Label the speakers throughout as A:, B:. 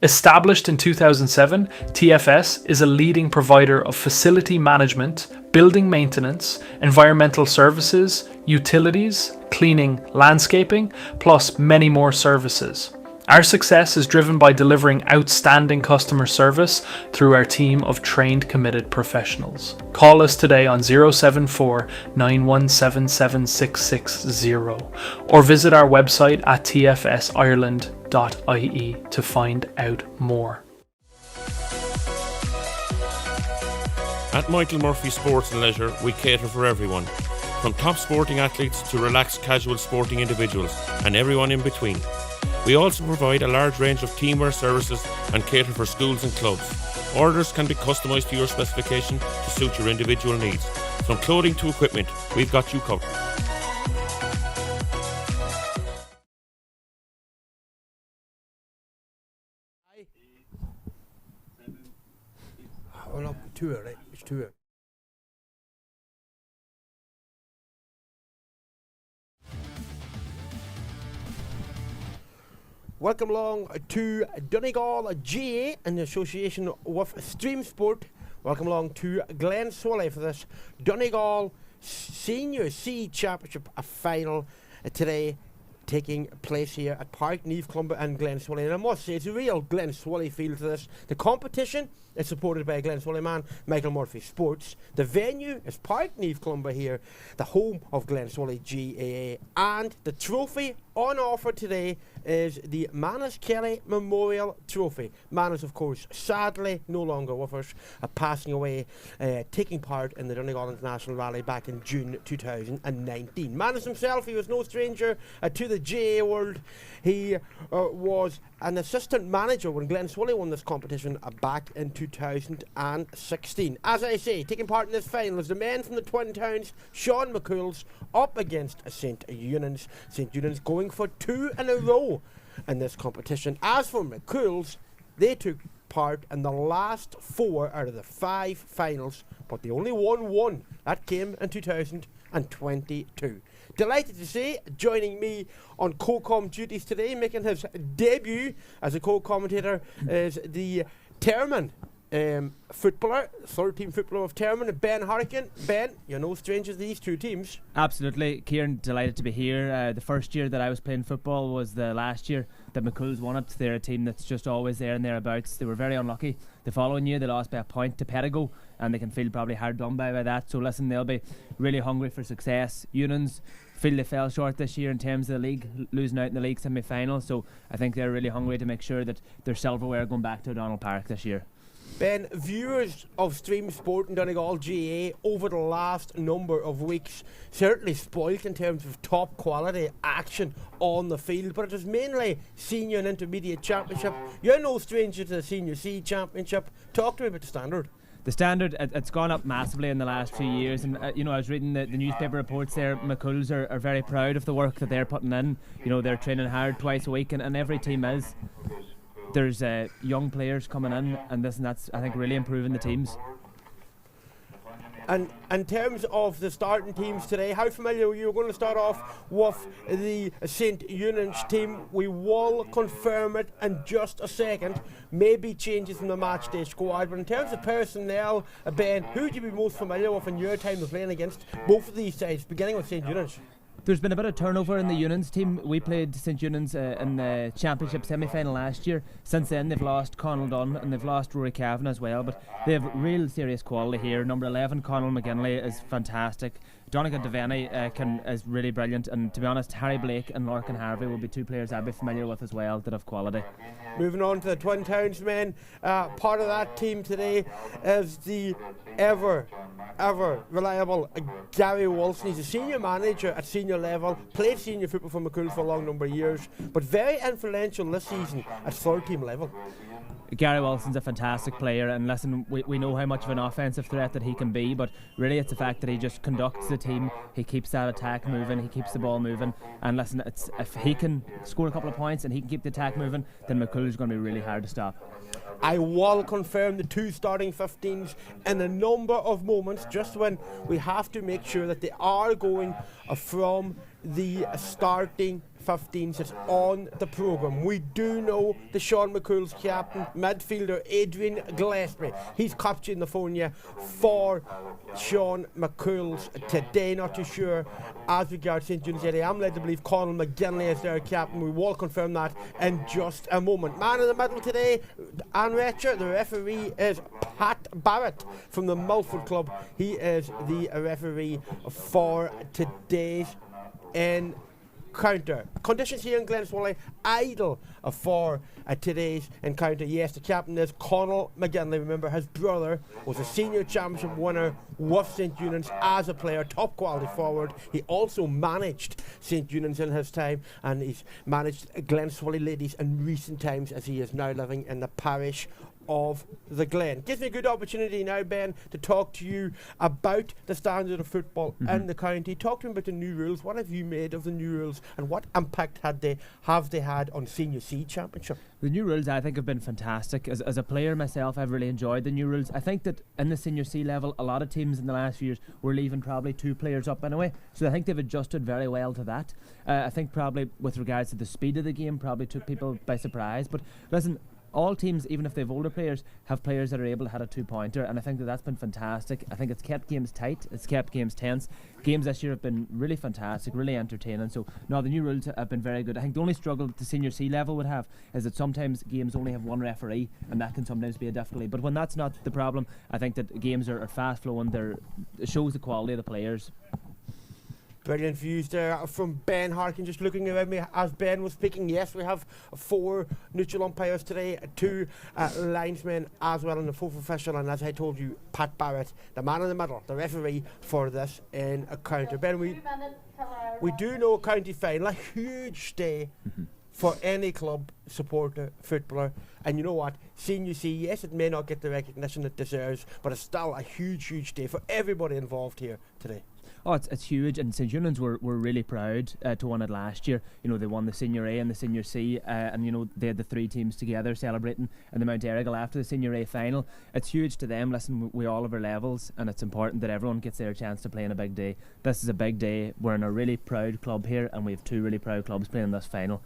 A: Established in 2007, TFS is a leading provider of facility management, building maintenance, environmental services, utilities, cleaning, landscaping, plus many more services. Our success is driven by delivering outstanding customer service through our team of trained, committed professionals. Call us today on 074 917 7660 or visit our website at tfsireland.ie to find out more.
B: At Michael Murphy Sports and Leisure, we cater for everyone, from top sporting athletes to relaxed casual sporting individuals and everyone in between. We also provide a large range of teamwear services and cater for schools and clubs. Orders can be customised to your specification to suit your individual needs. From clothing to equipment, we've got you covered.
C: Oh, no, two, right? It's two. Welcome along to Donegal GA in association with Stream Sport. Welcome along to Glen Swilly for this Donegal Senior C Championship final today, taking place here at Park Naomh Clumber and Glen Swilly. And I must say, it's a real Glen Swilly feel to this. The competition is supported by Glen Swilly man Michael Murphy Sports. The venue is Park Naomh Clumber here, the home of Glen Swilly GAA. And the trophy on offer today is the Manus Kelly Memorial Trophy. Manus, of course, sadly no longer with us, passing away, taking part in the Donegal International Rally back in June 2019. Manus himself, he was no stranger to the GAA world. He was an assistant manager when Glen Swilly won this competition back in 2016. As I say, taking part in this final is the men from the Twin Towns, Sean McCool's, up against St Eunan's. St Eunan's going for 2 in a row in this competition. As for McCool's, they took part in the last 4 out of the 5 finals, but they only won 1. That came in 2022. Delighted to say, joining me on co-com duties today, making his debut as a co-commentator, is the Termon footballer, third team footballer of Termon, Ben Harkin. Ben, you're no stranger to these two teams.
D: Absolutely, Kieran, delighted to be here. The first year that I was playing football was the last year that McCool's won it. They're a team that's just always there and thereabouts. They were very unlucky. The following year they lost by a point to Pettigo, and they can feel probably hard done by that. So listen, they'll be really hungry for success. Eunan's feel they fell short this year in terms of the league, losing out in the league semi-final. So I think they're really hungry to make sure that they're silverware going back to O'Donnell Park this year.
C: Ben, viewers of Stream Sport and Donegal GA over the last number of weeks certainly spoilt in terms of top quality action on the field, but it was mainly senior and intermediate championship. You're no stranger to the Senior C Championship. Talk to me about the standard.
D: The standard, it's gone up massively in the last few years, and I was reading the newspaper reports there. McCool's are very proud of the work that they're putting in. They're training hard twice a week, and every team is. There's young players coming in, and that's I think really improving the teams.
C: And in terms of the starting teams today, how familiar are you? We're going to start off with the St Eunan's team. We will confirm it in just a second. Maybe changes from the match day squad, but in terms of personnel, Ben, who would you be most familiar with in your time of playing against both of these sides, beginning with St Eunan's?
D: There's been a bit of turnover in the Eunan's team. We played St Eunan's in the championship semi-final last year. Since then they've lost Connell Dunn and they've lost Rory Cavan as well, but they have real serious quality here. Number 11 Connell McGinley is fantastic. Donegal Devaney is really brilliant, and to be honest, Harry Blake and Lorcan Harvey will be two players I'll be familiar with as well that have quality.
C: Moving on to the Twin Towns men, part of that team today is the ever reliable Gary Wilson. He's a senior manager at senior level, played senior football for McCool's for a long number of years, but very influential this season at third team level.
D: Gary Wilson's a fantastic player, and listen, we know how much of an offensive threat that he can be, but really it's the fact that he just conducts the team. He keeps that attack moving, he keeps the ball moving, and listen, if he can score a couple of points and he can keep the attack moving, then McCool's going to be really hard to stop.
C: I will confirm the two starting 15s in a number of moments, just when we have to make sure that they are going from the starting 15s that's on the programme. We do know the Sean McCool's captain, midfielder Adrian Gillespie. He's capturing the phone here for Sean McCool's today. Not too sure as regards St. John's area. I'm led to believe Conal McGinley is their captain. We will confirm that in just a moment. Man in the middle today, Anne Retcher. The referee is Pat Barrett from the Milford Club. He is the referee for today's encounter. Conditions here in Glenswally ideal for today's encounter. Yes, the captain is Conal McGinley. Remember, his brother was a senior championship winner with St. Eunan's as a player, top quality forward. He also managed St. Eunan's in his time, and he's managed Glenswally ladies in recent times, as he is now living in the parish of the Glen. Gives me a good opportunity now, Ben, to talk to you about the standard of football in the county. Talk to me about the new rules. What have you made of the new rules, and what impact have they had on Senior C Championship?
D: The new rules, I think, have been fantastic. As a player myself, I've really enjoyed the new rules. I think that in the Senior C level, a lot of teams in the last few years were leaving probably 2 players up anyway, so I think they've adjusted very well to that. I think probably with regards to the speed of the game, probably took people by surprise. But listen, all teams, even if they have older players, have players that are able to hit a 2-pointer, and I think that that's been fantastic. I think it's kept games tight, it's kept games tense. Games this year have been really fantastic, really entertaining. So, no, the new rules have been very good. I think the only struggle the Senior C level would have is that sometimes games only have one referee, and that can sometimes be a difficulty. But when that's not the problem, I think that games are fast flowing. It shows the quality of the players.
C: Brilliant views there from Ben Harkin. Just looking around me as Ben was speaking. Yes, we have 4 neutral umpires today, 2 linesmen as well, and the 4th official. And as I told you, Pat Barrett, the man in the middle, the referee for this encounter. Ben, we do know a county final, a huge day for any club supporter, footballer. And you know what? Senior C, yes, it may not get the recognition it deserves, but it's still a huge, huge day for everybody involved here today.
D: Oh, it's huge, and St. Eunan's were really proud to win it last year. You know, they won the Senior A and the Senior C, and you know, they had the 3 teams together celebrating in the Mount Errigal after the Senior A final. It's huge to them. Listen, we all have our levels, and it's important that everyone gets their chance to play in a big day. This is a big day. We're in a really proud club here, and we have 2 really proud clubs playing in this final.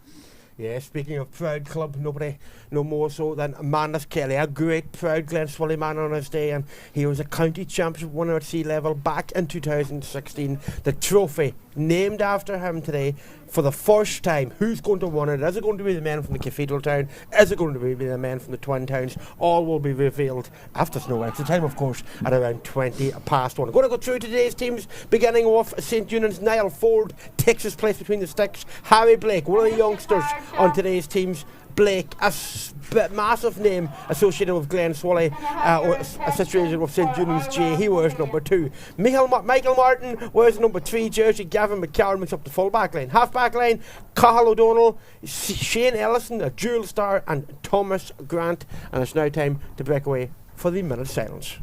C: Yeah, speaking of proud club, nobody no more so than Manus Kelly, a great proud Glenswally man on his day, and he was a county championship winner at C level back in 2016. The trophy named after him today for the first time. Who's going to win it? Is it going to be the men from the Cathedral Town? Is it going to be the men from the Twin Towns? All will be revealed after snow extra time, of course, at around 20 past 1. I'm going to go through today's teams, beginning with St. Eunan's. Niall Ford takes his place between the sticks. Harry Blake, one of the youngsters on today's teams. Blake, a massive name associated with Glenswally, or associated with St. Eunan's J. He wears number 2. Michael Martin wears number 3 jersey. Gavin McCarron makes up the full back line. Half back line, Cathal O'Donnell, Shane Ellison, a dual star, and Thomas Grant. And it's now time to break away for the minute silence.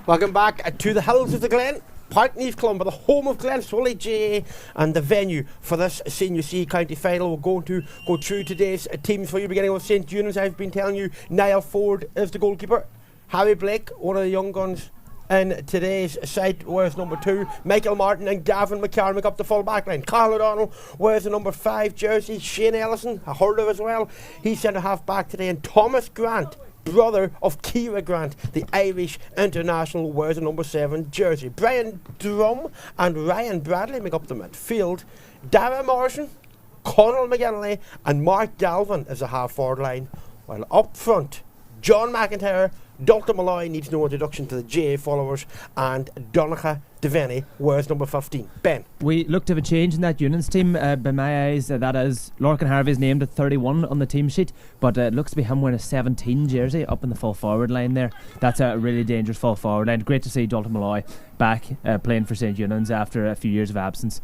C: Welcome back to the hills of the Glen. Park Neath Clumber, the home of Glenswally GA, and the venue for this Senior C County final. We're going to go through today's teams for you, beginning with St. Eunan's. I've been telling you, Niall Ford is the goalkeeper. Harry Blake, one of the young guns in today's side, wears number 2. Michael Martin and Gavin McCarron make up the full back line. Cathal O'Donnell wears the number 5 jersey. Shane Ellison, a hurler as well, he's centre half back today. And Thomas Grant brother of Ciara Grant, the Irish international, wears the number 7 jersey. Brian Drum and Ryan Bradley make up the midfield. Dara Morrison, Conal McGinley and Mark Galvin is a half-forward line, while up front, John McIntyre, Dalton Malloy needs no introduction to the GA followers, and Donegal Devaney wears number 15. Ben.
D: We look to have a change in that Union's team. By my eyes, that is Lorcan Harvey's named at 31 on the team sheet, but it looks to be him wearing a 17 jersey up in the full forward line there. That's a really dangerous full forward line. Great to see Dalton Malloy back playing for St. Eunan's after a few years of absence.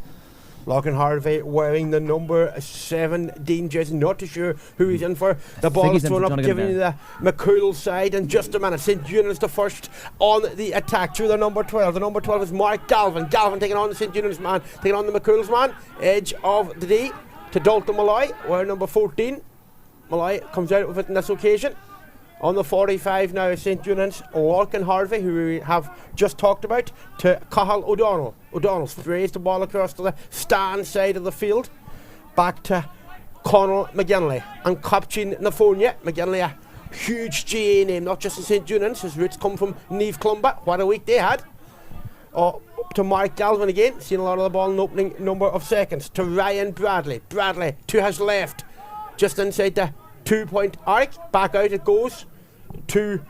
C: Lorcan Harvey wearing the number 17 jersey. Not too sure who he's in for. The ball is thrown up, giving you the McCool side in just a minute. St. Eunan's the first on the attack through the number 12. The number 12 is Mark Galvin. Galvin taking on the St. Eunan's man, taking on the McCool's man. Edge of the day to Dalton Malloy, wearing number 14. Malloy comes out with it on this occasion. On the 45 now is St. Eunan's, Lorcan Harvey, who we have just talked about, to Cathal O'Donnell. O'Donnell sprays the ball across to the stand side of the field. Back to Conal McGinley and Captain Nafonia. McGinley, a huge GA name, not just in St. Eunan's. His roots come from Naomh Clumba. What a week they had. To Mark Galvin again, seen a lot of the ball in the opening number of seconds. To Ryan Bradley. Bradley to his left, just inside the 2-point arc. Back out it goes to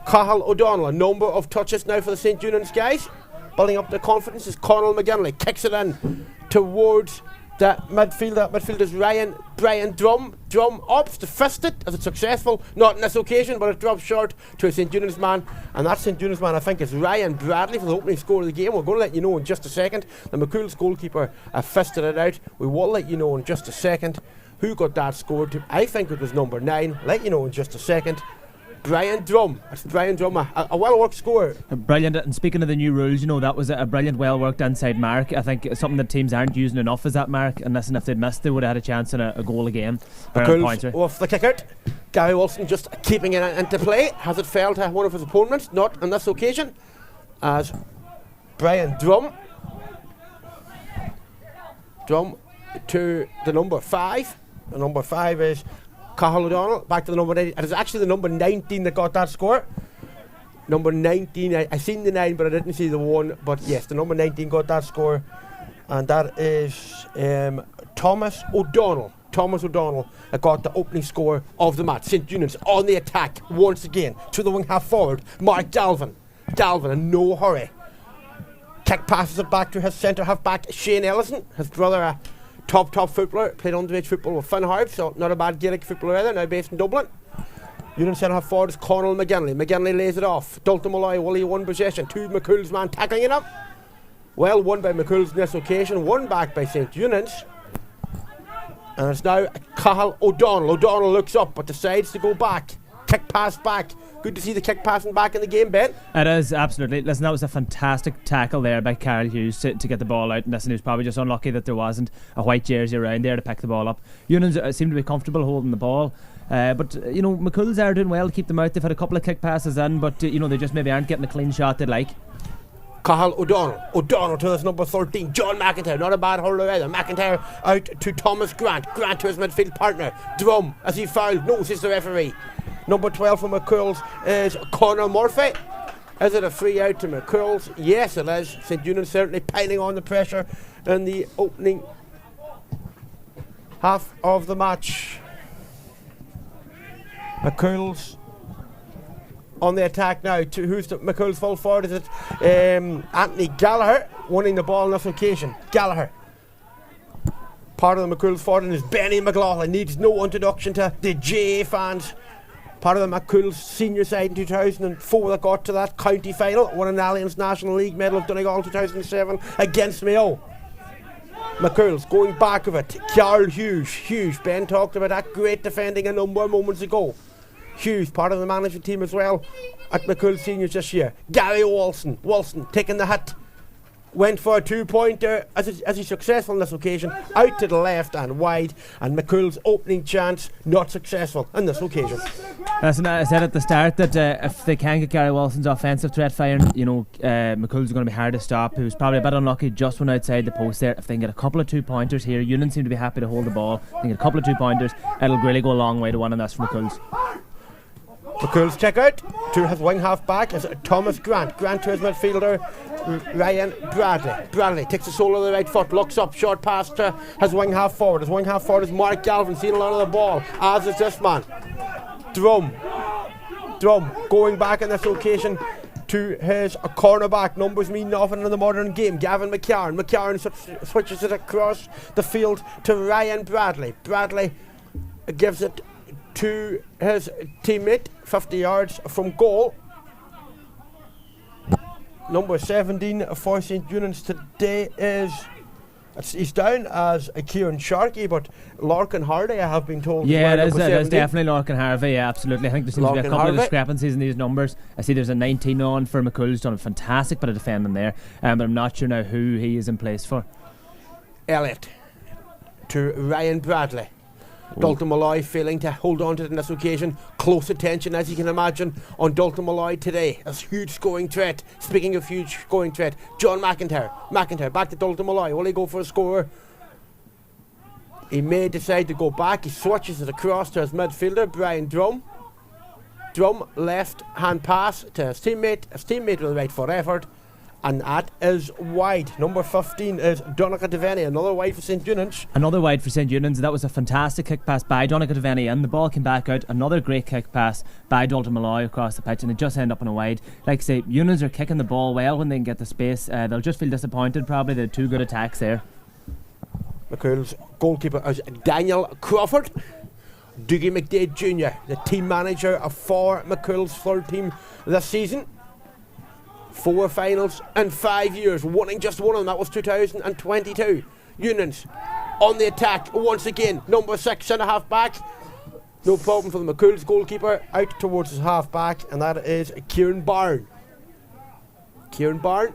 C: Cathal O'Donnell. A number of touches now for the St. Eunan's guys. Building up their confidence is Conal McGinley. Kicks it in towards the midfield. That midfield is Brian Drum. Drum opts to fist it. Is it successful? Not on this occasion, but it drops short to a St. Eunan's man. And that St. Eunan's man, I think, is Ryan Bradley for the opening score of the game. We're going to let you know in just a second. The McCool's goalkeeper fisted it out. We will let you know in just a second who got that scored. I think it was number 9. Let you know in just a second. Brian Drum. That's Brian Drum, a well-worked score.
D: Brilliant. And speaking of the new rules, you know, that was a brilliant, well-worked inside mark. I think it's something that teams aren't using enough is that mark. And listen, if they'd missed, they would have had a chance in a goal again.
C: Off the kick out. Gary Wilson just keeping it into play. Has it failed to one of his opponents? Not on this occasion. As Brian Drum to the number 5. The number 5 is Cathal O'Donnell. Back to the number 9. It is actually the number 19 that got that score. Number 19. I seen the 9, but I didn't see the 1. But yes, the number 19 got that score, and that is Thomas O'Donnell. Thomas O'Donnell got the opening score of the match. St. Eunan's on the attack once again to the wing half forward. Mark Galvin. Galvin in no hurry. Kick passes it back to his centre half back Shane Ellison, his brother, a top footballer, played underage football with Finn Harp, so not a bad Gaelic footballer either, now based in Dublin. Eunan's centre half forward is Conal McGinley. McGinley lays it off. Dalton Malloy will he one possession. 2 McCool's man tackling it up. Well, one by McCool's in this occasion, one back by St. Eunan's. And it's now Cathal O'Donnell. O'Donnell looks up but decides to go back. Kick pass back. Good to see the kick passing back in the game, Ben.
D: It is, absolutely. Listen, that was a fantastic tackle there by Carl Hughes to get the ball out. And listen, he was probably just unlucky that there wasn't a white jersey around there to pick the ball up. Eunan's seem to be comfortable holding the ball. But, you know, McCool's are doing well to keep them out. They've had a couple of kick passes in, but, you know, they just maybe aren't getting a clean shot they'd like.
C: Cathal O'Donnell. O'Donnell to his number 13. John McIntyre. Not a bad hurler either. McIntyre out to Thomas Grant. Grant to his midfield partner. Drum as he fouled. No, says the referee. Number 12 for McCool's is Conor Murphy. Is it a free out to McCool's? Yes, it is. St. Eunan's certainly piling on the pressure in the opening half of the match. McCool's on the attack now. To who's the McCool's full forward? Is it Anthony Gallagher winning the ball on this occasion? Gallagher. Part of the McCool's forward is Benny McLaughlin. Needs no introduction to the GA fans. Part of the McCool's senior side in 2004 that got to that county final. Won an Alliance National League medal of Donegal 2007 against Mayo. McCool's going back of it. Carl Hughes. Ben talked about that great defending a number of moments ago. Hughes, part of the management team as well at McCool Seniors this year. Gary Wilson taking the hit. Went for a 2-pointer. As he's successful on this occasion, out to the left and wide, and McCool's opening chance not successful on this occasion.
D: Listen, I said at the start that if they can get Gary Wilson's offensive threat firing, you know, McCool's going to be hard to stop. He was probably a bit unlucky, just went outside the post there. If they can get a couple of 2-pointers here, Eunan's seem to be happy to hold the ball. If they can get a couple of 2-pointers, it'll really go a long way to winning this for McCool's.
C: McCool's check out to his wing half back is Thomas Grant. Grant to his midfielder Ryan Bradley. Bradley takes the sole of the right foot, looks up, short pass to his wing half forward. His wing half forward is Mark Galvin, seen a lot of the ball, as is this man. Drum going back on this occasion to his cornerback. Numbers mean nothing in the modern game. Gavin McCarron. McCarron switches it across the field to Ryan Bradley. Bradley gives it to his teammate 50 yards from goal. Number 17 for St. Eunan's today he's down as Kieran Sharkey, but Larkin Hardy, I have been told.
D: Yeah, it is definitely Larkin Harvey. Yeah, absolutely. I think there seems to be a couple of discrepancies in these numbers. I see there's a 19 on for McCool's done a fantastic bit of defending there, but I'm not sure now who he is in place for.
C: Elliott to Ryan Bradley. Dalton Malloy failing to hold on to it on this occasion. Close attention, as you can imagine, on Dalton Malloy today. A huge scoring threat. Speaking of huge scoring threat, John McIntyre. McIntyre back to Dalton Malloy. Will he go for a score? He may decide to go back. He switches it across to his midfielder, Brian Drum. Drum left hand pass to his teammate. His teammate with the right foot effort. And that is wide. Number 15 is Donegal Devaney. Another wide for St. Eunan's.
D: Another wide for St. Eunan's. That was a fantastic kick pass by Donegal Devaney, and the ball came back out. Another great kick pass by Dalton Malloy across the pitch, and it just ended up on a wide. Like I say, Eunan's are kicking the ball well when they can get the space. They'll just feel disappointed probably. They had two good attacks there.
C: McCool's goalkeeper is Daniel Crawford. Dougie McDade Jr., the team manager for McCool's third team this season. 4 finals in 5 years, winning just one of them. That was 2022. Eunan's on the attack once again. Number 6 centre half back. No problem for the McCool's goalkeeper. Out towards his half back, and that is Kieran Byrne. Kieran Byrne.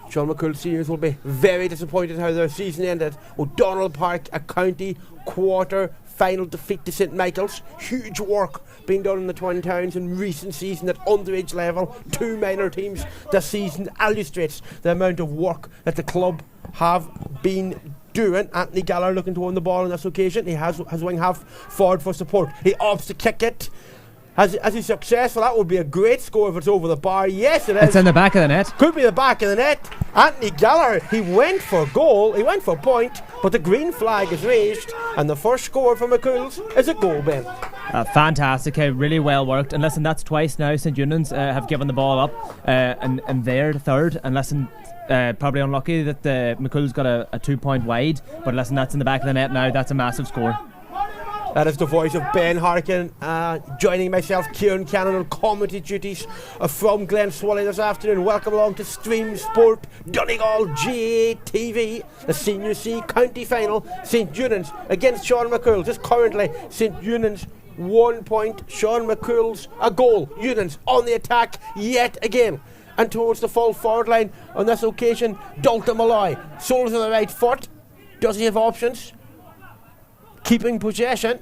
C: Sean McCool seniors will be very disappointed how their season ended. O'Donnell Park, a county quarter final defeat to St Michael's. Huge work being done in the Twin Towns in recent season at underage level. 2 minor teams this season illustrates the amount of work that the club have been doing. Anthony Gallagher looking to win the ball on this occasion. He has his wing half forward for support. He opts to kick it. Has he successful? That would be a great score if it's over the bar. Yes, it is.
D: It's in the back of the net.
C: Could be the back of the net. Anthony Gallagher, he went for goal, he went for point, but the green flag is raised, and the first score for McCool's is a goal, Ben.
D: Fantastic, really well worked. And listen, that's twice now St Eunan's have given the ball up, and they're the third. And listen, probably unlucky that McCool's got a 2-point wide, but listen, that's in the back of the net now. That's a massive score.
C: That is the voice of Ben Harkin, joining myself, Kieran Cannon, on comedy duties from Glen Swilly this afternoon. Welcome along to Stream Sport, Donegal GA TV, the Senior C County Final. St Eunan's against Sean McCool's. Just currently, St Eunan's 1 point, Sean McCool's a goal. Eunan's on the attack yet again. And towards the full forward line on this occasion, Dalton Malloy. Soles on the right foot. Does he have options? Keeping possession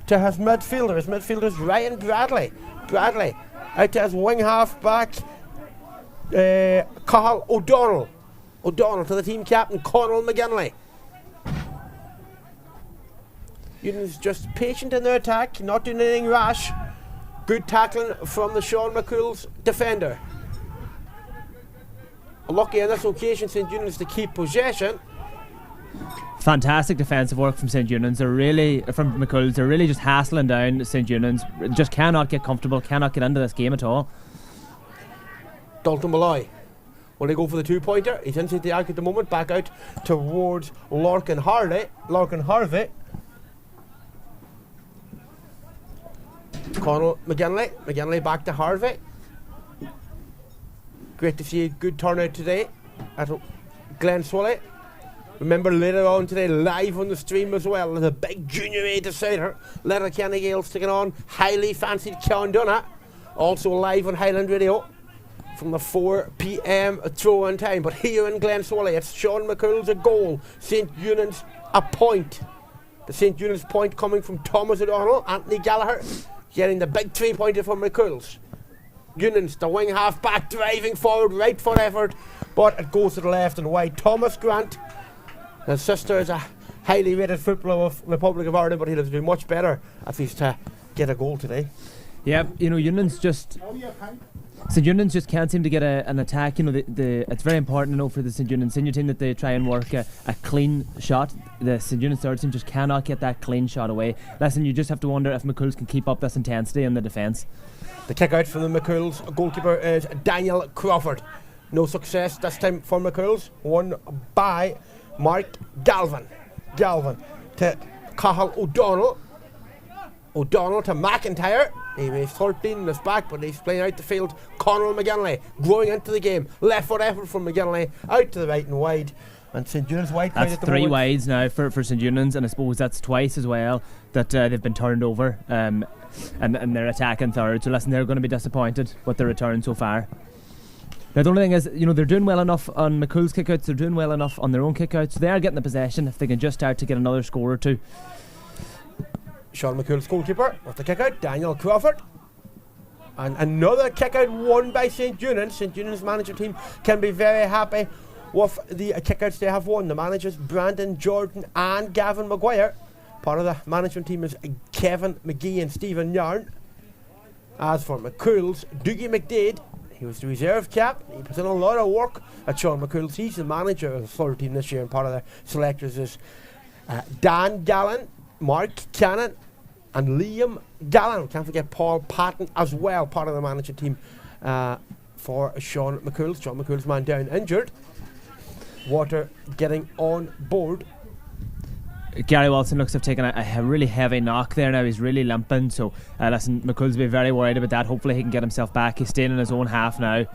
C: to his midfielder. His midfielder is Ryan Bradley. Bradley out to his wing half back, Cathal O'Donnell. O'Donnell to the team captain, Conal McGinley. Eunan's just patient in their attack, not doing anything rash. Good tackling from the Sean McCool's defender. Lucky on this occasion, St Eunan's to keep possession.
D: Fantastic defensive work from St Eunan's. They're really, from McCool's, they're really just hassling down St Eunan's. Just cannot get comfortable, cannot get into this game at all.
C: Dalton Malloy. Will he go for the 2-pointer? He's inside the arc at the moment. Back out towards Larkin Harvey. Conal McGinley. McGinley back to Harvey. Great to see a good turnout today at Glen Swilly. Remember later on today, live on the stream as well, there's a big Junior A decider. Letterkenny Gales taking on highly fancied Clondonagh. Also live on Highland Radio from the 4 p.m. throw-in time. But here in Glen Swilly, it's Sean McCool's a goal. St Eunan's a point. The St Eunan's point coming from Thomas O'Donnell. Anthony Gallagher getting the big 3-pointer from McCool's. Eunan's, the wing half back, driving forward, right foot effort, but it goes to the left and wide. Thomas Grant. His sister is a highly rated footballer of the Republic of Ireland, but he'll have to do much better if he's to get a goal today.
D: Yeah, St Eunan's just can't seem to get an attack. It's very important, for the St Eunan's senior team that they try and work a clean shot. The St Eunan's third team just cannot get that clean shot away. Listen, you just have to wonder if McCool's can keep up this intensity in the defence.
C: The kick out from the McCool's goalkeeper is Daniel Crawford. No success this time for McCool's. Won by Mark Galvin. Galvin to Cahill O'Donnell. O'Donnell to McIntyre. He weighs 13 in his back, but he's playing out the field. Conor McGinley growing into the game. Left foot effort from McGinley. Out to the right and wide. And St Eunan's wide.
D: That's
C: at the
D: 3
C: moment.
D: wides now for St Eunan's, and I suppose that's twice as well that they've been turned over. And they're attacking third. So listen, they're going to be disappointed with the return so far. Now, the only thing is, they're doing well enough on McCool's kickouts. They're doing well enough on their own kickouts. They are getting the possession if they can just start to get another score or two.
C: Sean McCool's goalkeeper with the kick out, Daniel Crawford. And another kick out won by St Eunan's. St Eunan's management team can be very happy with the kick outs they have won. The managers Brandon Jordan and Gavin Maguire. Part of the management team is Kevin McGee and Stephen Yarn. As for McCool's, Dougie McDade, he was the reserve cap. He put in a lot of work at Sean McCool's. He's the manager of the third team this year, and part of the selectors is Dan Gallen, Mark Cannon and Liam Gallen. Can't forget Paul Patton as well, part of the management team for Sean McCool's. Sean McCool's man down injured. Water getting on board.
D: Gary Wilson looks to have taken a really heavy knock there now. He's really limping, so listen, McCool's be very worried about that. Hopefully he can get himself back. He's staying in his own half now.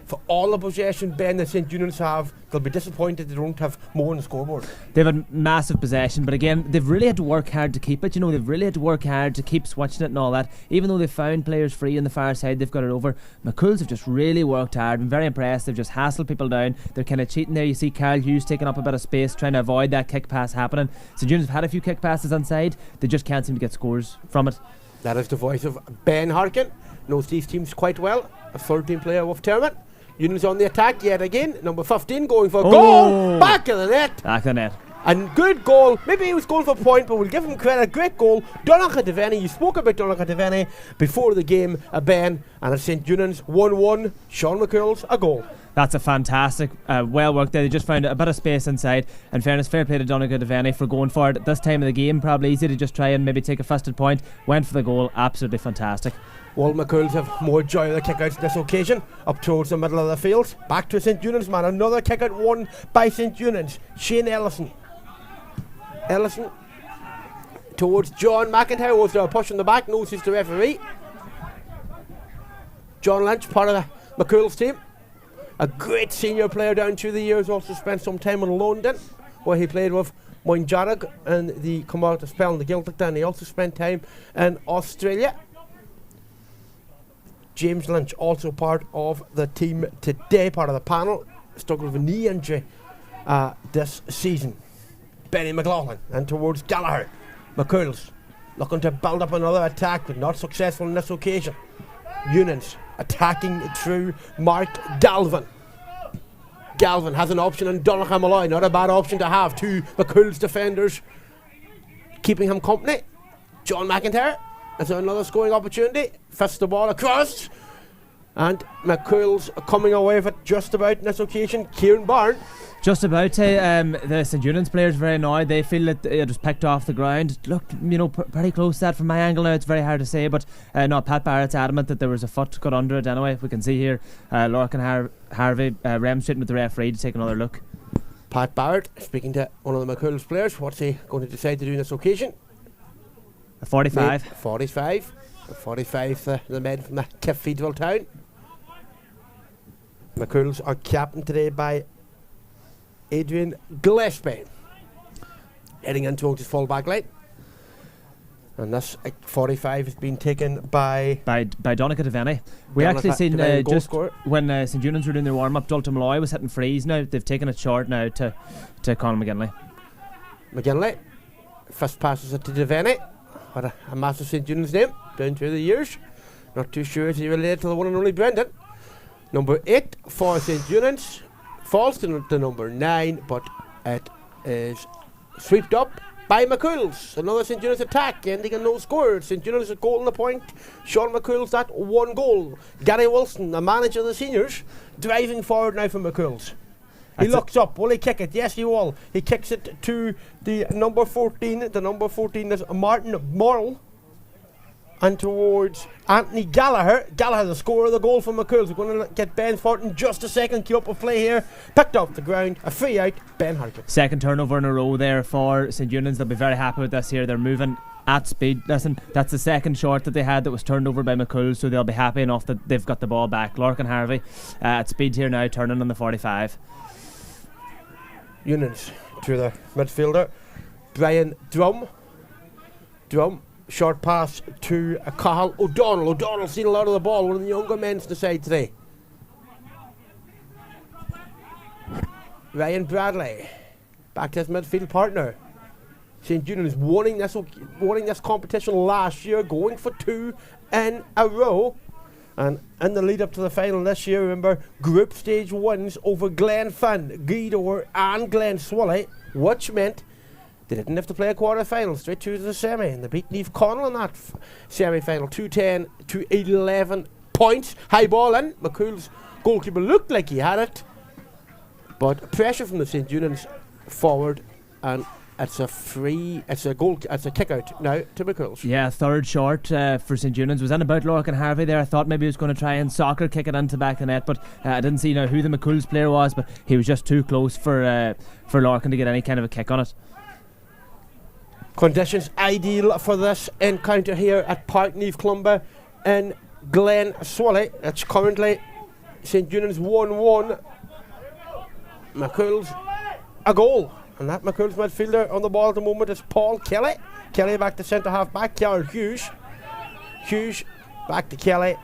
C: For all the possession, Ben, that St Eunan's have, they'll be disappointed they don't have more on the scoreboard.
D: They've had massive possession, but again, they've really had to work hard to keep it. They've really had to work hard to keep switching it and all that. Even though they've found players free on the far side, they've got it over. McCool's have just really worked hard. I'm very impressed. They've just hassled people down. They're kind of cheating there. You see Carl Hughes taking up a bit of space, trying to avoid that kick pass happening. St Eunan's have had a few kick passes inside. They just can't seem to get scores from it.
C: That is the voice of Ben Harkin. Knows these teams quite well. A 13 player with tournament. Eunan's on the attack yet again. Number 15 going for a goal. Back of the net.
D: Back of the net.
C: And good goal. Maybe he was going for a point, but we'll give him credit. Great goal. Donegal Devaney. You spoke about Donegal Devaney before the game, Ben. And at St Eunan's 1-1. Sean McCool's a goal.
D: That's a fantastic, well worked there. They just found a bit of space inside. In fairness, fair play to Donegal Devaney for going for it at this time of the game. Probably easy to just try and maybe take a fisted point. Went for the goal. Absolutely fantastic.
C: Well, McCool's have more joy of the kickouts this occasion. Up towards the middle of the field. Back to St Eunan's man. Another kickout won by St Eunan's. Shane Ellison. Ellison towards John McIntyre. Was there a push in the back? Notices the referee. John Lynch, part of the McCool's team. A great senior player down through the years. Also spent some time in London, where he played with Moinjarrag and the Cumhaills spell in the Gaeltacht. And he also spent time in Australia. James Lynch, also part of the team today, part of the panel, struggled with a knee injury this season. Benny McLaughlin and towards Gallagher. McCool's looking to build up another attack, but not successful on this occasion. Eunan's attacking through Mark Galvin. Galvin has an option in Donegal Malloy, not a bad option to have. Two McCool's defenders keeping him company. John McIntyre. That's another scoring opportunity. Fists the ball across. And McCool's coming away with it just about in this occasion. Kieran Byrne.
D: Just about the St Eunan's players very annoyed. They feel that it was picked off the ground. Looked, pretty close to that from my angle now. It's very hard to say, but no, Pat Barrett's adamant that there was a foot got under it anyway. We can see here Lorcan Harvey remonstrating with the referee to take another look.
C: Pat Barrett speaking to one of the McCool's players. What's he going to decide to do in this occasion?
D: A 45.
C: 45. 45, the men from the Cathedral town. McCool's are captained today by Adrian Gillespie. Heading in towards his full back line. And this 45 has been taken by
D: Donegal Devaney. We actually seen just when St Eunan's were doing their warm-up, Dalton Malloy was hitting frees now. They've taken it short now to Conor McGinley.
C: McGinley. First passes it to Devaney. Had a massive St Eunan's name down through the years. Not too sure is he related to the one and only Brendan. Number 8 for St Eunan's. Falls to number 9, but it is swept up by McCool's. Another St. Eunice attack ending in no score. St. Eunice a goal on the point. Sean McCool's that 1 goal. Gary Wilson, the manager of the seniors, driving forward now for McCool's. He looks up. Will he kick it? Yes, he will. He kicks it to the number 14. The number 14 is Martin Morrill. And towards Anthony Gallagher. Gallagher, the scorer of the goal for McCool's. We're going to get Ben Fort in just a second. Keep up with play here. Picked off the ground. A free out. Ben Harkin.
D: Second turnover in a row there for St. Eunice. They'll be very happy with this here. They're moving at speed. Listen, that's the second shot that they had that was turned over by McCool, so they'll be happy enough that they've got the ball back. Larkin Harvey at speed here now, turning on the 45.
C: Eunice to the midfielder. Brian Drum. Short pass to Cahill O'Donnell. O'Donnell seen a lot of the ball. One of the younger men to the side today. Ryan Bradley. Back to his midfield partner. St. Eunice winning this competition last year, going for 2 in a row. And in the lead up to the final this year, remember, group stage wins over Glenfin, Gweedore and Glen Swilly, which meant they didn't have to play a quarter final, straight through to the semi. And they beat Naomh Connell in that semi final, 210 to 11 points. High ball in. McCool's goalkeeper looked like he had it, but pressure from the St. Eunice forward, and it's a kick out now to McCool's.
D: Yeah, third short for St. Eunice. Was in about Larkin Harvey there. I thought maybe he was going to try and soccer kick it into back the net, but I didn't see who the McCool's player was, but he was just too close for Larkin to get any kind of a kick on it.
C: Conditions ideal for this encounter here at Park Naomh Clumber in Glen Swilly. It's currently St. Eunice 1-1. McCool's a goal. And that McCool's midfielder on the ball at the moment is Paul Kelly. Kelly back to centre half back. Carol Hughes. Hughes back to Kelly.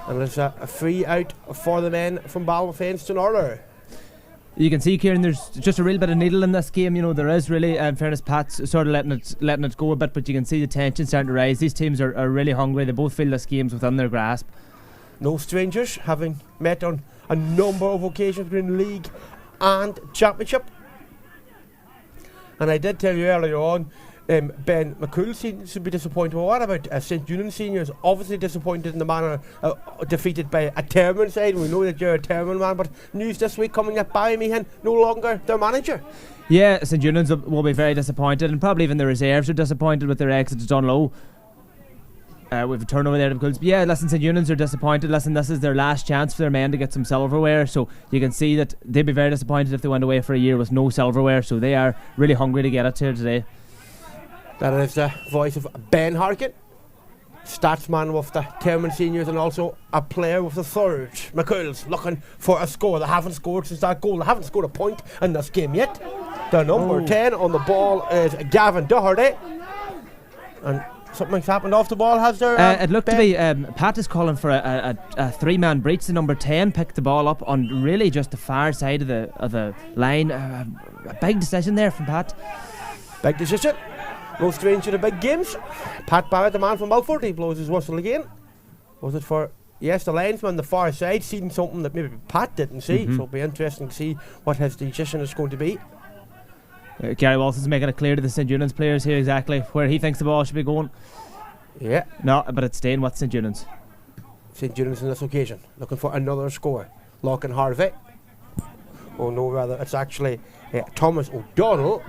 C: And there's a free out for the men from Balmafanes to Norler.
D: You can see, Kieran, there's just a real bit of needle in this game. There is really, in fairness, Pat's sort of letting it go a bit, but you can see the tension starting to rise. These teams are really hungry. They both feel this game's within their grasp.
C: No strangers, having met on a number of occasions between league and championship. And I did tell you earlier on, Ben McCool seems to be disappointed. Well, what about St. Eunice seniors? Obviously disappointed in the manner defeated by a Termon side. We know that you're a Termon man, but news this week coming that Barry Meehan no longer their manager.
D: Yeah, St. Eunice will be very disappointed, and probably even the reserves are disappointed with their exit to Dunlow. With a turnover there to McCool's. But yeah, listen, St. Eunice are disappointed. Listen, this is their last chance for their men to get some silverware, so you can see that they'd be very disappointed if they went away for a year with no silverware, so they are really hungry to get it here today.
C: That is the voice of Ben Harkin, statsman with the Termon seniors and also a player with the third. McCool's looking for a score. They haven't scored since that goal. They haven't scored a point in this game yet. The number 10 on the ball is Gavin Doherty. And something's happened off the ball, has there?
D: It looked to be Pat is calling for a three-man breach. The number 10 picked the ball up on really just the far side of the line. A big decision there from Pat.
C: Big decision. No stranger to big games. Pat Barrett, the man from Milford, he blows his whistle again. Was it for... Yes, the linesman on the far side seen something that maybe Pat didn't see, so it'll be interesting to see what his decision is going to be.
D: Gary Walson's making it clear to the St. Eunice players here exactly where he thinks the ball should be going.
C: Yeah.
D: No, but it's staying with St. Eunice.
C: St. Eunice on this occasion, looking for another score. Larkin Harvey. Oh no, rather, it's actually Thomas O'Donnell.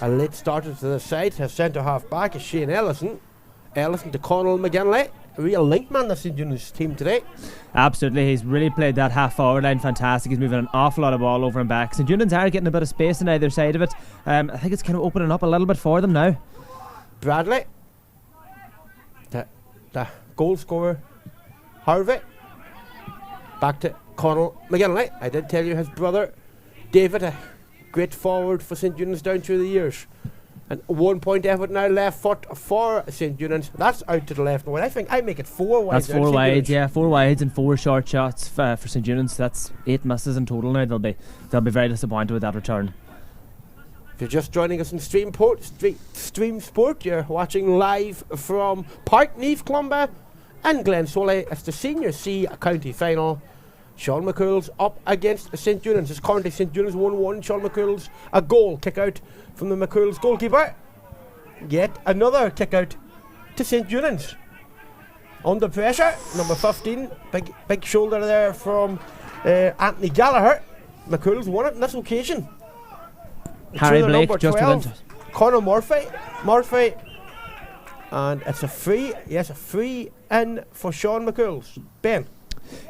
C: A late starter to the side. His centre half back is Shane Ellison. Ellison to Connell McGinley. A real link man, the St. Eunice team today.
D: Absolutely, he's really played that half forward line fantastic. He's moving an awful lot of ball over and back. St. Eunice are getting a bit of space on either side of it. I think it's kind of opening up a little bit for them now.
C: Bradley, the goal scorer Harvey, back to Connell McGinley. I did tell you his brother David, a great forward for St. Eunice down through the years. And 1 point effort now, left foot for St. Eunice. That's out to the left and wide. I think I make it 4 wides.
D: That's 4 wides, yeah, 4 wides and 4 short shots for St. Eunice. That's 8 misses in total now. They'll be very disappointed with that return.
C: If you're just joining us in Stream Sport, you're watching live from Park Naomh Clumber and Glen Swilly. It's the Senior C county final. Sean McCool's up against St. Eunan's. It's currently St. Eunan's 1-1. Sean McCool's a goal kick out from the McCool's goalkeeper. Yet another kick out to St. Eunan's. Under pressure, number 15. Big shoulder there from Anthony Gallagher. McCool's won it on this occasion.
D: Harry
C: Through the
D: Blake
C: number
D: just
C: 12,
D: went.
C: Conor Murphy. And it's a free in for Sean McCool's. Ben.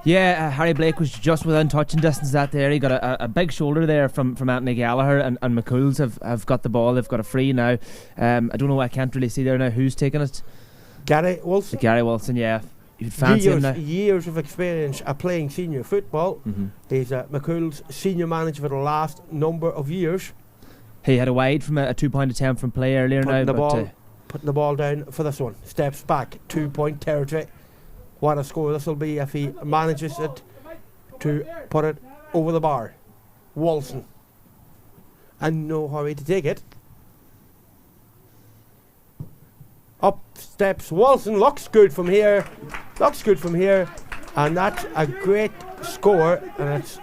D: Yeah, Harry Blake was just within touching distance of that there. He got a big shoulder there from Anthony Gallagher, and McCool's have got the ball. They've got a free now. I don't know, I can't really see there now who's taking it.
C: Gary Wilson.
D: Gary Wilson, yeah. You'd fancy him now.
C: Years of experience of playing senior football. He's McCool's senior manager for the last number of years.
D: He had a wide from a 2-point attempt from play earlier
C: Putting the ball down for this one. Steps back, 2-point territory. What a score this will be if he manages it to put it over the bar. Wilson. And no hurry to take it. Up steps Wilson. Looks good from here. And that's a great score. And it's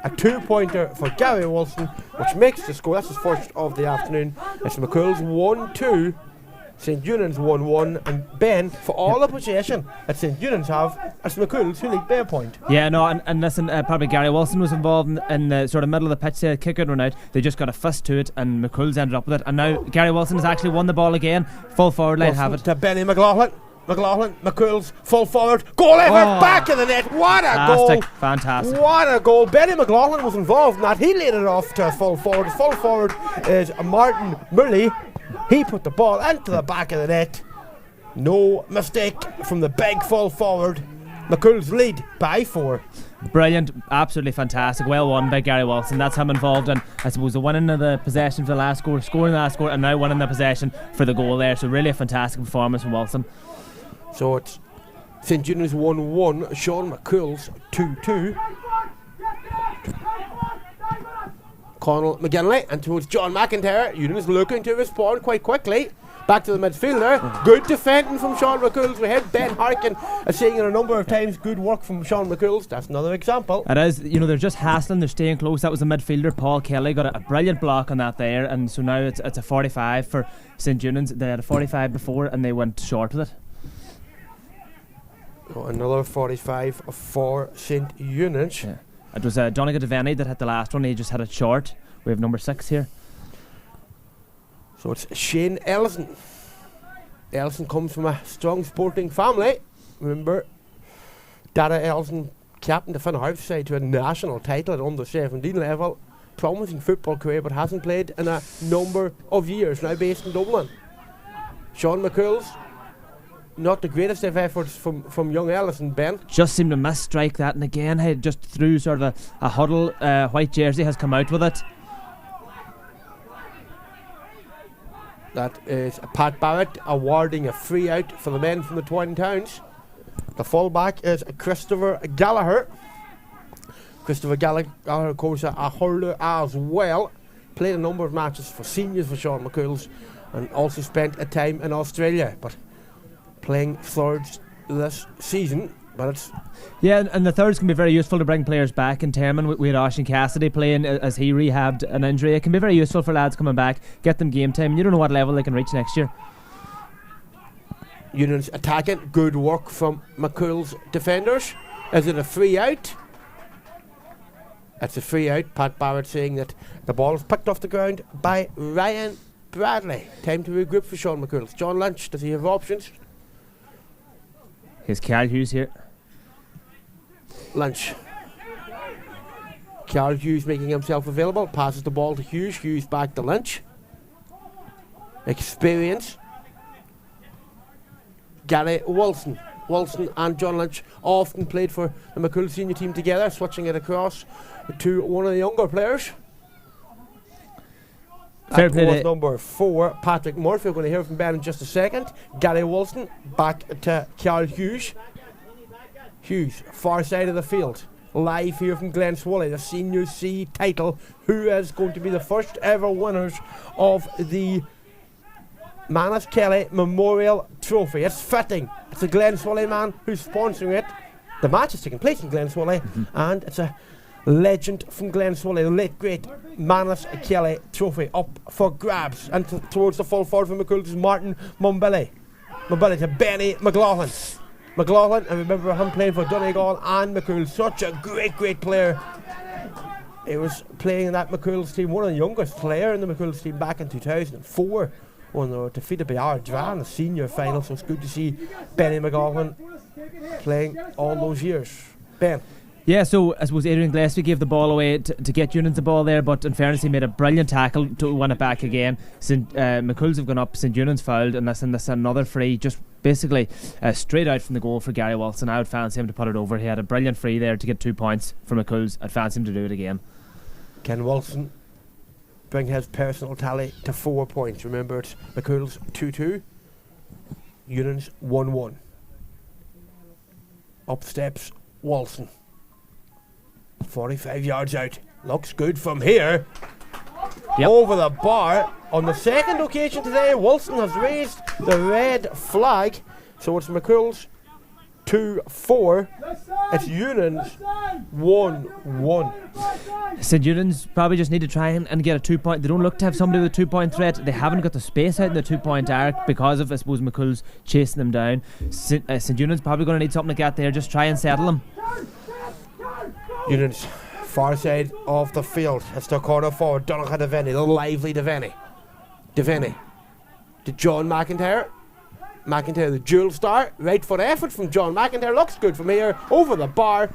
C: a 2-pointer for Gary Wilson, which makes the score. That's his first of the afternoon. It's McCool's 1-2. St. Eunan's 1-1, and Ben, for all the possession that St. Eunan's have, it's McCool's who lead by a point.
D: Yeah, no, and listen, probably Gary Wilson was involved in the sort of middle of the pitch there, kick out run out. They just got a fist to it, and McCool's ended up with it. And now Gary Wilson has actually won the ball again. Full forward line, have it
C: to Benny McLaughlin. McCool's full forward, goal effort, back of the net. What a goal!
D: Fantastic!
C: What a goal! Benny McLaughlin was involved in that. He laid it off to a full forward. Full forward is Martin Murley. He put the ball into the back of the net. No mistake from the big full forward. McCool's lead by 4.
D: Brilliant, absolutely fantastic. Well won by Gary Wilson. That's him involved in, I suppose, the winning of the possession for the last score, scoring the last score, and now winning the possession for the goal there. So really a fantastic performance from Wilson.
C: So it's St. Eunan's 1-1, Sean McCool's 2-2. Conal McGinley and towards John McIntyre. Eunan's looking to respond quite quickly. Back to the midfielder. Good defending from Sean McCool's. We had Ben Harkin saying it a number of times. Good work from Sean McCool's. That's another example.
D: It is. You know, they're just hassling. They're staying close. That was the midfielder, Paul Kelly. Got a brilliant block on that there. And so now it's a 45 for St. Eunan's. They had a 45 before and they went short with it.
C: Oh, another 45 for St. Eunan's.
D: Yeah. It was Donegal that hit the last one. He just had it short. We have number 6 here.
C: So it's Shane Ellison. Ellison comes from a strong sporting family. Remember, Dada Ellison captained the Fina Harps side to a national title at under 17 level. Promising football career, but hasn't played in a number of years. Now based in Dublin. Sean McCool's. Not the greatest of efforts from young Ellison, Ben.
D: Just seemed to misstrike that, and again, he just through sort of a huddle. White jersey has come out with it.
C: That is Pat Barrett awarding a free out for the men from the Twin Towns. The fullback is Christopher Gallagher. Christopher Gallagher, of course, a hurler as well. Played a number of matches for seniors for Sean McCool's and also spent a time in Australia. But playing thirds this season, but it's...
D: Yeah, and the thirds can be very useful to bring players back in Termon. We had Oisin Cassidy playing as he rehabbed an injury. It can be very useful for lads coming back, get them game time. You don't know what level they can reach next year.
C: Eunan's attacking, good work from McCool's defenders. Is it a free out? It's a free out. Pat Barrett saying that the ball is picked off the ground by Ryan Bradley. Time to regroup for Sean McCool's. John Lynch, does he have options?
D: Here's Carl Hughes here.
C: Lynch. Carl Hughes making himself available. Passes the ball to Hughes. Hughes back to Lynch. Experience. Gary Wilson. Wilson and John Lynch often played for the McCool senior team together, switching it across to one of the younger players. That was number 4, Patrick Murphy. We're going to hear from Ben in just a second. Gary Wilson back to Carl Hughes. Hughes, far side of the field. Live here from Glen Swilly, the Senior C title. Who is going to be the first ever winners of the Manus Kelly Memorial Trophy? It's fitting. It's the Glen Swilly man who's sponsoring it. The match is taking place in Glenswally, and it's a legend from Glenswally, the late great Manus Kelly trophy up for grabs, and towards the full forward from McCool's is Martin Mumbelly to Benny McLaughlin, I remember him playing for Donegal and McCool, such a great player. He was playing in that McCool's team, one of the youngest player in the McCool's team back in 2004 when they were defeated by Ardra in the senior final, so it's good to see Benny McLaughlin playing all those years. Ben.
D: Yeah, so I suppose Adrian Gillespie gave the ball away to get Union's the ball there, but in fairness he made a brilliant tackle to win it back again. McCool's have gone up, St Union's fouled, and this another free, just basically straight out from the goal for Gary Wilson. I would fancy him to put it over. He had a brilliant free there to get 2 points for McCool's. I'd fancy him to do it again.
C: Ken Wilson bring his personal tally to 4 points. Remember, it's McCool's 2-2, Union's 1-1. Up steps Wilson. 45 yards out. Looks good from here. Yep. Over the bar. On the second occasion today, Wilson has raised the red flag. So it's McCool's 2-4. It's Union's 1-1.
D: St Union's probably just need to try and get a 2 point. They don't look to have somebody with a 2 point threat. They haven't got the space out in the 2 point arc because of, I suppose, McCool's chasing them down. St Union's probably going to need something like that there. Just try and settle them.
C: Union's far side of the field. It's the corner forward. Donegal Devaney, the lively Devaney. To John McIntyre, the dual star. Right foot effort from John McIntyre. Looks good from here. Over the bar.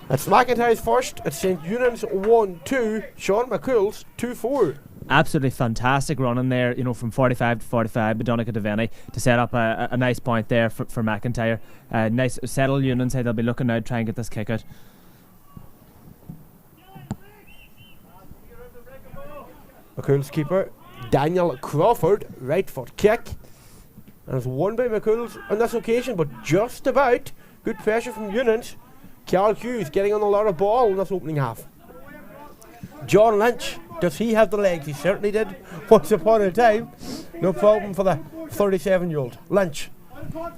C: That's McIntyre's first. It's St Union's 1-2. Sean McCool's 2-4.
D: Absolutely fantastic running there, from 45 to 45 by Donegal Devaney to set up a nice point there for McIntyre. Nice settle Union side. They'll be looking now to try and get this kick out.
C: McCool's keeper, Daniel Crawford, right foot kick. And it's won by McCool's on this occasion, but just about. Good pressure from Union's. Carl Hughes getting on a lot of ball in this opening half. John Lynch, does he have the legs? He certainly did once upon a time. No problem for the 37-year-old. Lynch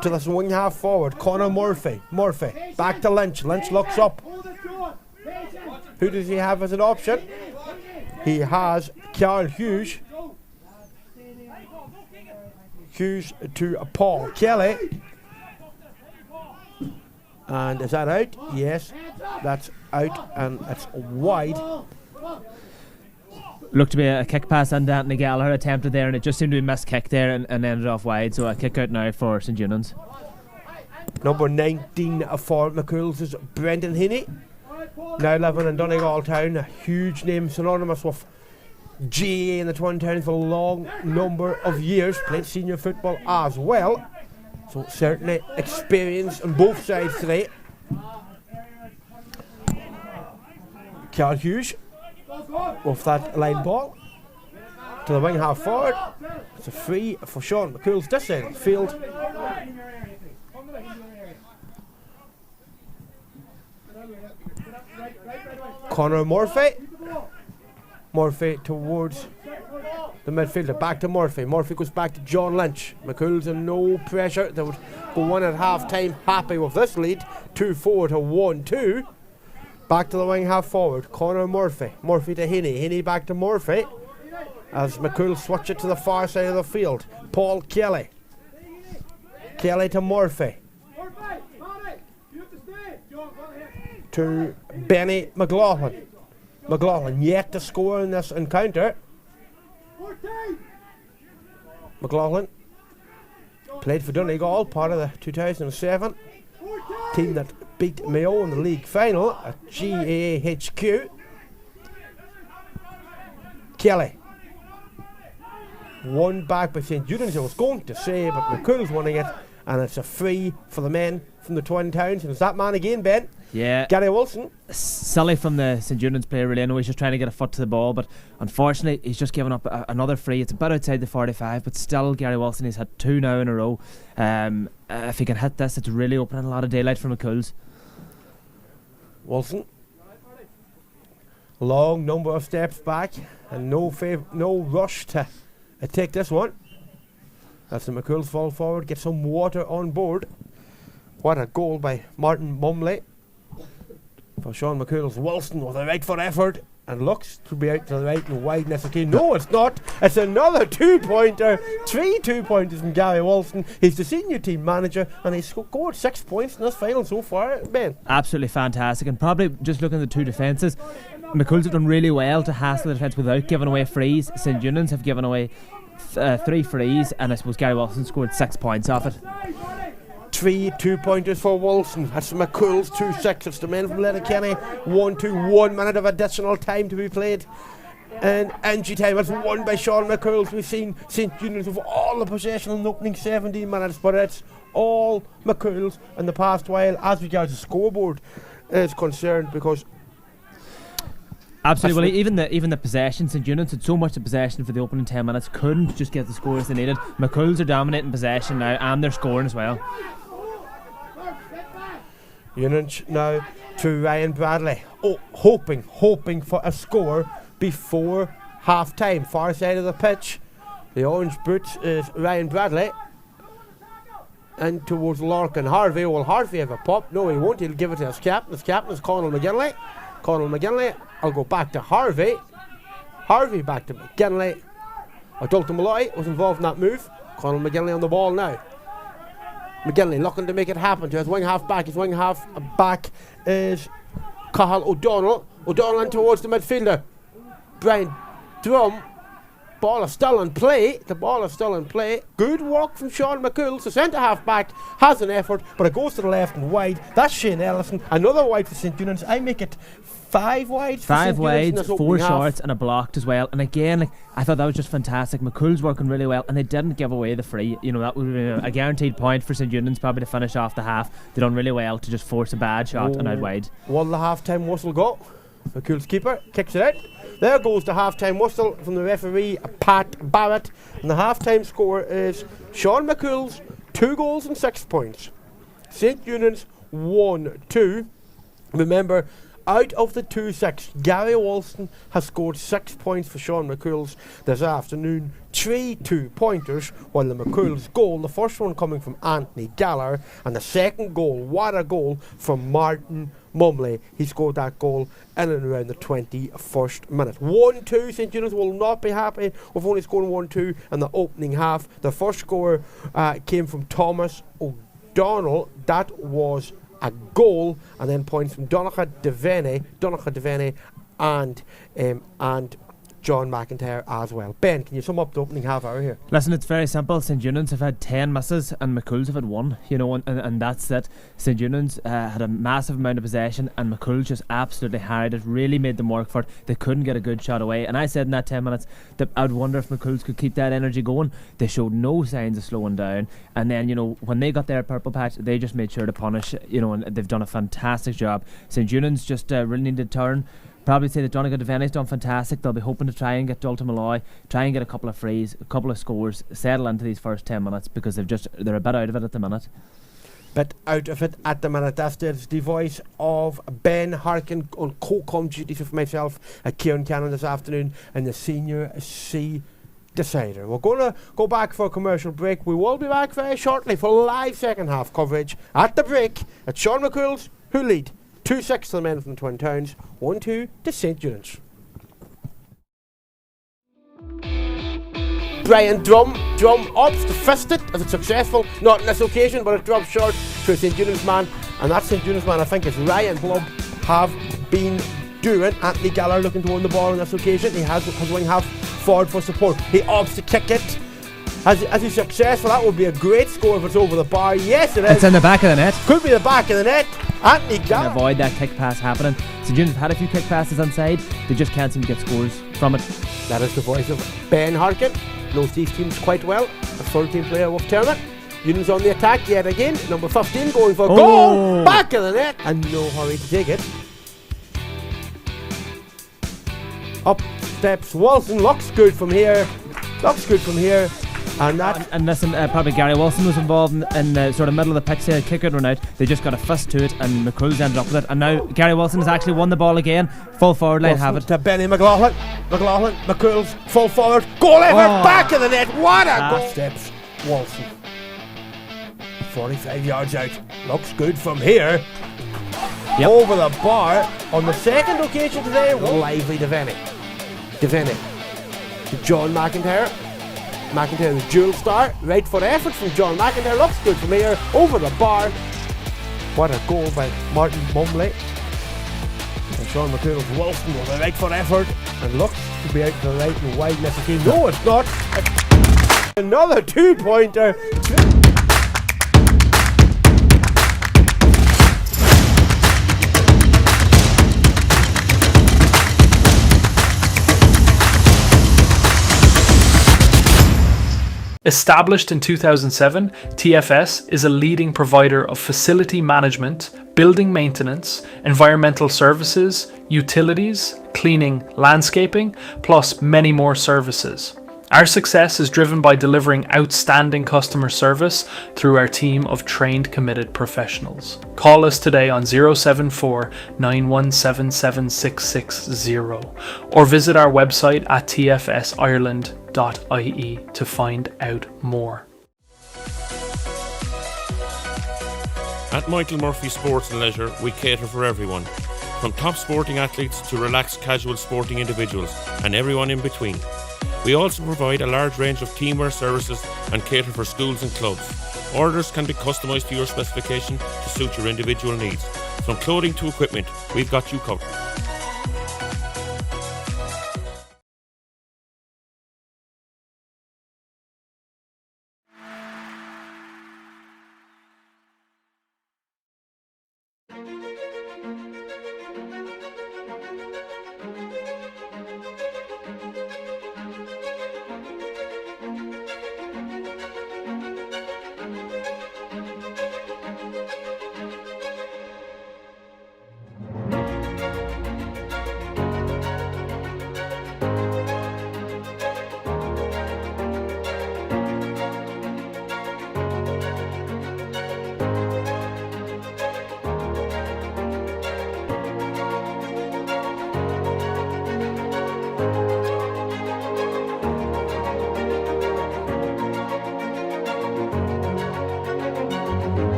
C: to the swing half forward. Conor Murphy. Back to Lynch. Lynch looks up. Who does he have as an option? He has Carl Hughes. Hughes to Paul Kelly. And is that out? Yes, that's out, and it's wide.
D: Looked to be a kick pass, and Anthony Gallagher attempted there, and it just seemed to be a missed kick there and ended off wide. So a kick out now for St Union's.
C: Number 19 for McCool's is Brendan Heaney. Now living in Donegal town, a huge name synonymous with GA in the Twin Towns for a long number of years. Played senior football as well. So certainly experience on both sides today. Carl Hughes with that line ball to the wing half forward. It's a free for Sean McCool's this side of the field. Conor Murphy towards the midfielder, back to Murphy. Murphy goes back to John Lynch. McCool's in no pressure. They would go one at half time, happy with this lead. 2-4 to 1-2. Back to the wing half forward. Conor Murphy to Heaney back to Murphy as McCool switch it to the far side of the field. Paul Kelly to Murphy to Benny McLaughlin yet to score in this encounter. McLaughlin played for Donegal, part of the 2007 team that beat Mayo in the league final at GAHQ. Kelly won back by St Union's. I was going to say, but McCool's winning it, and it's a free for the men from the Twin Towns. And it's that man again, Ben.
D: Yeah,
C: Gary Wilson.
D: Silly from the St Union's player, really. I know he's just trying to get a foot to the ball, but unfortunately he's just given up another free. It's a bit outside the 45, but still Gary Wilson, he's had two now in a row. If he can hit this, it's really opening a lot of daylight for McCool's.
C: Wilson, long number of steps back and no rush to take this one. That's the McCool's fall forward, get some water on board. What a goal by Martin Mumley. For Sean McCool's Wilson with a right foot effort. And looks to be out to the right and wide. Okay, no, it's not. It's another 2-pointer. 3 2-pointers from Gary Wilson. He's the senior team manager, and he's scored 6 points in this final so far. Ben.
D: Absolutely fantastic. And probably just looking at the two defences, McCool's have done really well to hassle the defence without giving away frees. St Eunan's have given away 3 frees, and I suppose Gary Wilson scored 6 points off it.
C: 3 2-pointers for Wilson. That's McCool's 2-6. It's the men from Letterkenny. 1 minute of additional time to be played. And entry time was won by Sean McCool's. We've seen St Eunan's with all the possession in the opening 17 minutes, but it's all McCool's in the past while as regards the scoreboard is concerned, because
D: absolutely. Well, even the possession, St Eunan's had so much of possession for the opening 10 minutes, couldn't just get the scores they needed. McCool's are dominating possession now, and they're scoring as well.
C: Eunan's now to Ryan Bradley, hoping for a score before half time. Far side of the pitch, the orange boots is Ryan Bradley, and towards Larkin Harvey. Will Harvey have a pop? No, he won't. He'll give it to his captain. His captain is Conal McGinley. I'll go back to Harvey. Harvey back to McGinley. Dalton Malloy was involved in that move. Conal McGinley on the ball now. McGinley looking to make it happen to his wing half back. His wing half back is Cathal O'Donnell. O'Donnell in towards the midfielder. Brian Drum. Ball is still in play. Good work from Sean McCool. The centre half back has an effort, but it goes to the left and wide. That's Shane Ellison. Another wide for St Eunan's. I make it 5 wides.
D: 5 wides, 4 shorts, and a blocked as well. And again, I thought that was just fantastic. McCool's working really well, and they didn't give away the free. You know, that would be a guaranteed point for St Eunan's, probably to finish off the half. They done really well to just force a bad shot and out wide.
C: Will the half-time whistle go? McCool's keeper kicks it out. There goes the half-time whistle from the referee, Pat Barrett. And the half-time score is Sean McCool's 2 goals and 6 points. St Eunan's 1-2. Remember, out of the 2-6, Gary Wilson has scored 6 points for Sean McCool's this afternoon. 3 2-pointers, while the McCool's goal, the first one coming from Anthony Gallagher, and the second goal, what a goal, from Martin Mumley. He scored that goal in and around the 21st minute. 1-2, St Eunan's will not be happy with only scoring 1-2 in the opening half. The first score came from Thomas O'Donnell. That was a goal, and then points from Donnacha Devaney and John McIntyre as well. Ben, can you sum up the opening half hour here?
D: Listen, it's very simple. St Eunan's have had 10 misses and McCool's have had 1, you know, and that's it. St Eunan's had a massive amount of possession, and McCool's just absolutely harried it, really made them work for it. They couldn't get a good shot away, and I said in that 10 minutes that I'd wonder if McCool's could keep that energy going. They showed no signs of slowing down, and then, you know, when they got their purple patch, they just made sure to punish, you know, and they've done a fantastic job. St Eunan's just really needed to turn. Probably say that Donegal Devaney's done fantastic. They'll be hoping to try and get Dalton Malloy, try and get a couple of frees, a couple of scores, settle into these first 10 minutes, because they're a bit out of it at the minute. That's
C: the voice of Ben Harkin on co-com duties with myself at Kieran Cannon this afternoon in the Senior C Decider. We're going to go back for a commercial break. We will be back very shortly for live second half coverage. At the break, it's Sean McCool's who lead 2-6 to the men from the Twin Towns, 1-2 to St Eunan's. Brian Drum opts to fist it as it's successful, not on this occasion, but it drops short to a St Eunan's man, and that St Eunan's man, I think, is Ryan Blub, have been doing. Anthony Gallagher looking to win the ball on this occasion. He has his wing half forward for support. He opts to kick it. As he's successful, that would be a great score if it's over the bar. Yes, it is.
D: It's in the back of the net.
C: Could be the back of the net. Anthony Gallagher.
D: Avoid that kick pass happening. St Eunan's have had a few kick passes inside. They just can't seem to get scores from it.
C: That is the voice of Ben Harkin. Knows these teams quite well. A third team player of tournament. Eunan's on the attack yet again. Number 15 going for a goal. Back of the net. And no hurry to take it. Up steps Wilson. Looks good from here. And
D: listen, probably Gary Wilson was involved in the sort of middle of the pitch there, kick it run out. They just got a fist to it, and McCool's ended up with it. And now Gary Wilson has actually won the ball again. Full forward line, have it
C: to Benny McLaughlin. McCool's full forward, goal effort, back of the net. What a goal! Steps Wilson. 45 yards out. Looks good from here.
D: Yep.
C: Over the bar. On the second occasion today, lively Devaney. Devaney. To John McIntyre. McIntyre, the dual star. Right foot effort from John McIntyre. Looks good from here. Over the bar. What a goal by Martin Mumley. And Sean McCool's Wilson with a right foot effort. And looks to be out to the right and wide left again. No, it's not. Another 2-pointer.
A: Established in 2007, TFS is a leading provider of facility management, building maintenance, environmental services, utilities, cleaning, landscaping, plus many more services. Our success is driven by delivering outstanding customer service through our team of trained, committed professionals. Call us today on 074 917 7660 or visit our website at tfsireland.ie to find out more.
B: At Michael Murphy Sports and Leisure, we cater for everyone, from top sporting athletes to relaxed casual sporting individuals and everyone in between. We also provide a large range of teamwear services and cater for schools and clubs. Orders can be customised to your specification to suit your individual needs. From clothing to equipment, we've got you covered.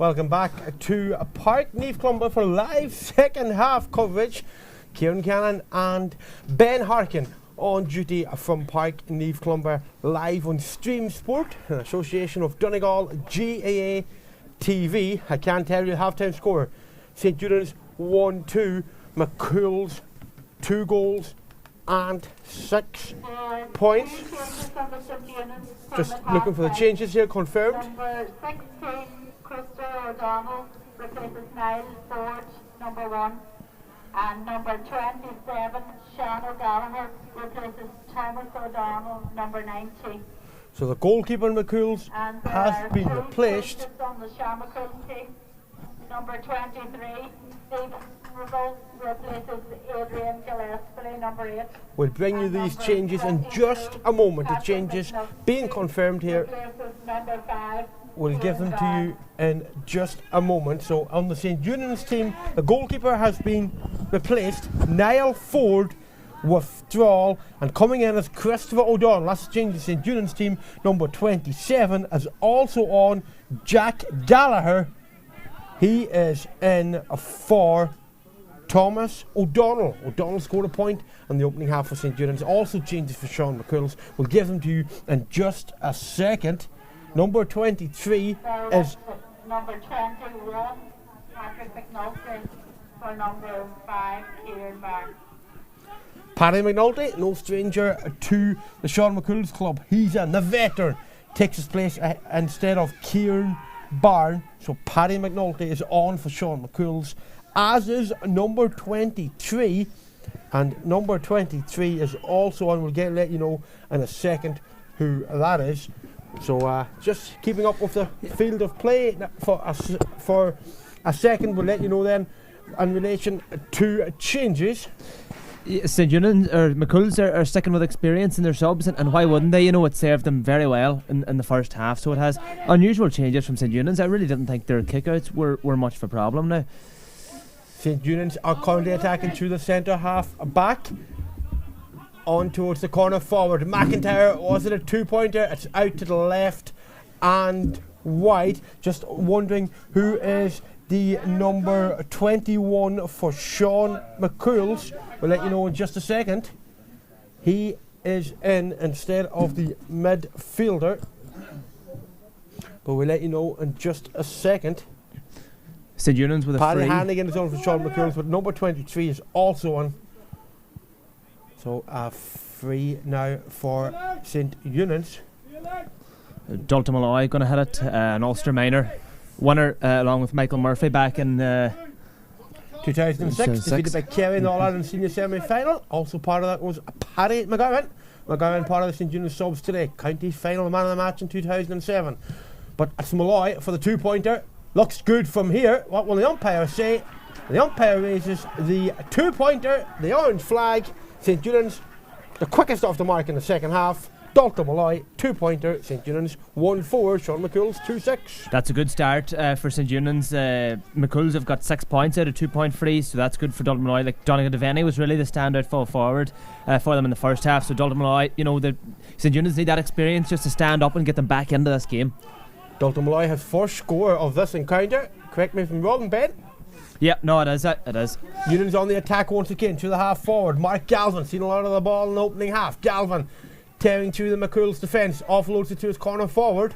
C: Welcome back to Park Naomh Clumber for live second half coverage. Kieran Cannon and Ben Harkin on duty from Park Naomh Clumber live on Stream Sport, an association of Donegal GAA TV. I can't tell you the half-time score. St. Eunan's 1-2, McCool's 2 goals and 6 points. Just looking for the changes here, confirmed.
E: Number 16, Krista O'Donnell replaces Niall Ford, number 1. And number 27, Sean O'Gallagher replaces Thomas O'Donnell, number 90.
C: So the goalkeeper in McCool's
E: And
C: has been replaced.
E: on the Sean McCool team. Number 23, Steve Revel replaces Adrian Gillespie, number 8.
C: We'll bring you these changes in just a moment. The changes being confirmed here.
E: Replaces number 5.
C: We'll give them to you in just a moment. So on the St. Eunan's team, the goalkeeper has been replaced. Niall Ford withdrawal, and coming in as Christopher O'Donnell. That's the change to St. Eunan's team. Number 27 is also on Jack Gallagher. He is in for Thomas O'Donnell. O'Donnell scored a point in the opening half for St. Eunan's. Also changes for Sean McCool's. We'll give them to you in just a second. Number 23 is
E: number 21, Patrick McNulty, for number 5, Kieran Barr.
C: Paddy McNulty, no stranger to the Sean McCool's club. He's in. The veteran takes his place instead of Kieran Barn. So Paddy McNulty is on for Sean McCool's, as is number 23. And number 23 is also on. We'll let you know in a second who that is. So just keeping up with the field of play for a second. We'll let you know then in relation to changes.
D: St. Eunan's or McCool's are sticking with experience in their subs, and why wouldn't they? You know, it served them very well in the first half. So it has unusual changes from St. Eunan's. I really didn't think their kickouts were much of a problem now.
C: St. Eunan's are currently attacking through the centre half back. On towards the corner forward. McIntyre, was it a 2-pointer? It's out to the left and wide. Just wondering who is the number 21 for Sean McCool's. We'll let you know in just a second. He is in instead of the midfielder. But we'll let you know in just a second.
D: St. Eunan's with a
C: Paddy
D: free.
C: Hannigan is on for Sean McCool's, but number 23 is also on. So free now for St. Eunan's.
D: Dalton Malloy going to hit it. An Ulster minor winner along with Michael Murphy back in
C: 2006, defeated by Kerry in the All-Ireland Senior Semi-Final. Also part of that was Paddy McGowan. McGowan part of the St. Eunan's subs today. County final man of the match in 2007. But it's Malloy for the 2-pointer. Looks good from here. What will the umpire say? The umpire raises the 2-pointer, the orange flag. St. Eunan's, the quickest off the mark in the second half. Dalton Malloy, 2-pointer. St. Eunan's 1-4. Sean McCool's 2-6.
D: That's a good start for St. Eunan's. McCool's have got 6 points out of 2-point frees, so that's good for Dalton Malloy. Like Donegal Devaney was really the standout full forward for them in the first half. So Dalton Malloy, you know, St. Eunan's need that experience just to stand up and get them back into this game.
C: Dalton Malloy has first score of this encounter. Correct me if I'm wrong, Ben.
D: Yeah, no, it is. It is.
C: Eunan's on the attack once again to the half forward. Mark Galvin seen a lot of the ball in the opening half. Galvin tearing through the McCool's defence, offloads it to his corner forward.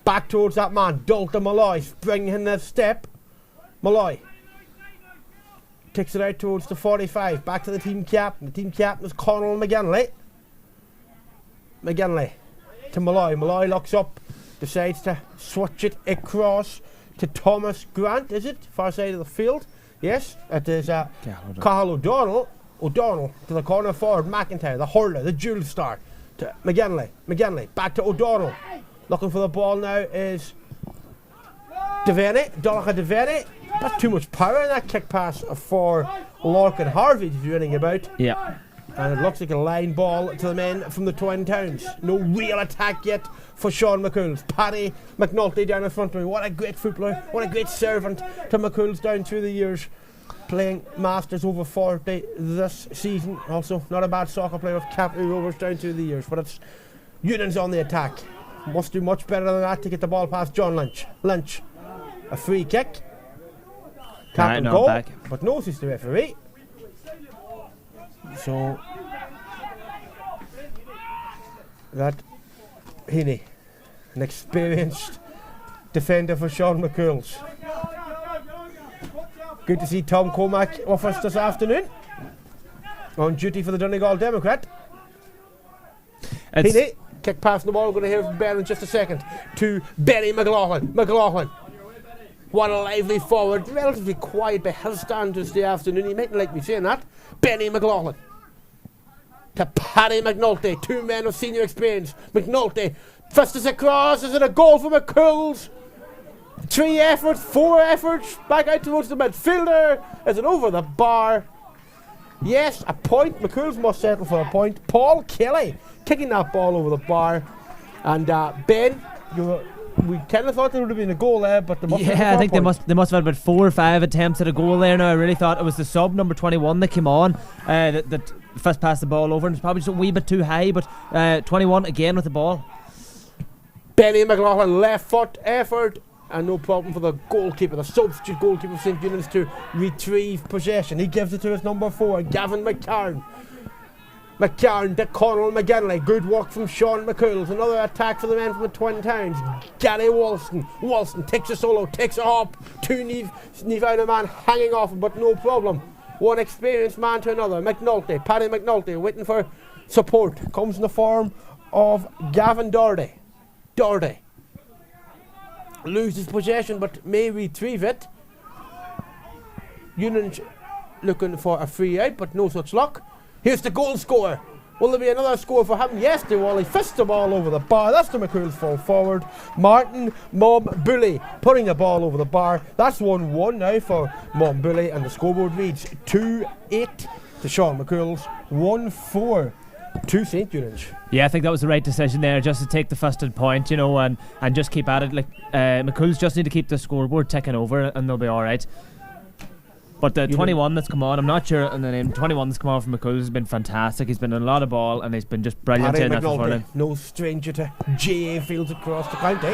C: Back towards that man, Dalton Malloy, bringing in the step. Malloy takes it out towards the 45. Back to the team captain. The team captain is Conal McGinley. McGinley to Malloy. Malloy locks up, decides to switch it across to Thomas Grant, is it? Far side of the field. Yes, it is Cathal O'Donnell. O'Donnell to the corner forward. McIntyre, the hurler, the dual star, to McGinley. McGinley back to O'Donnell. Looking for the ball now is Devaney. Donnacha Devaney. That's too much power in that kick pass for Larkin Harvey to do anything about.
D: Yeah.
C: And it looks like a line ball to the men from the Twin Towns. No real attack yet for Sean McCool's. Paddy McNulty down in front of me. What a great footballer. What a great servant to McCool's down through the years. Playing Masters over 40 this season. Also, not a bad soccer player with Capital Rovers down through the years. But it's Eunan's on the attack. Must do much better than that to get the ball past John Lynch. Lynch a free kick. Tap and
D: no,
C: go,
D: back.
C: but no, says the referee. So that Heaney, an experienced defender for Sean McCool's. Good to see Tom Cormack off us this afternoon on duty for the Donegal Democrat. Heaney, kick past the ball, going to hear from Ben in just a second, to Benny McLaughlin. What a lively forward, relatively quiet by his standards the afternoon. He mightn't like me saying that. Benny McLaughlin to Paddy McNulty, 2 men of senior experience. McNulty fists across. Is it a goal for McCool's? 3 efforts, 4 efforts, back out towards the midfielder. Is it over the bar? Yes, a point. McCool's must settle for a point. Paul Kelly kicking that ball over the bar. And Ben, we kind of thought there would have been a goal there, but
D: I think they must have had about 4 or 5 attempts at a goal there. Now I really thought it was the sub number 21 that came on that first passed the ball over, and it's probably just a wee bit too high. But 21 again with the ball.
C: Benny McLaughlin, left foot effort, and no problem for the goalkeeper, the substitute goalkeeper of St. Eunice, to retrieve possession. He gives it to his number 4, Gavin McCarn. McCarn to Conal McGinley. Good work from Sean McCool's. Another attack for the men from the Twin Towns. Gary Walston. Walston takes a solo, takes a hop. 2 Nevada man hanging off him, but no problem. One experienced man to another. McNulty, Paddy McNulty, waiting for support. Comes in the form of Gavin Doherty. Loses possession but may retrieve it. Union looking for a free out, but no such luck. Here's the goal scorer. Will there be another score for him? Yes, there will. He fists the ball over the bar. That's the McCool's full forward. Martin Bully putting the ball over the bar. That's 1-1 now for Bully, and the scoreboard reads 2-8 to Sean McCool's, 1-4 to St. Eunice.
D: Yeah, I think that was the right decision there, just to take the fisted point, and just keep at it. Like McCool's just need to keep the scoreboard ticking over, and they'll be all right. But the 21 that's come on, I'm not sure, and the name 21 that's come on from McCool's has been fantastic. He's been in a lot of ball, and he's been just brilliant in that for
C: no stranger to GA fields across the county.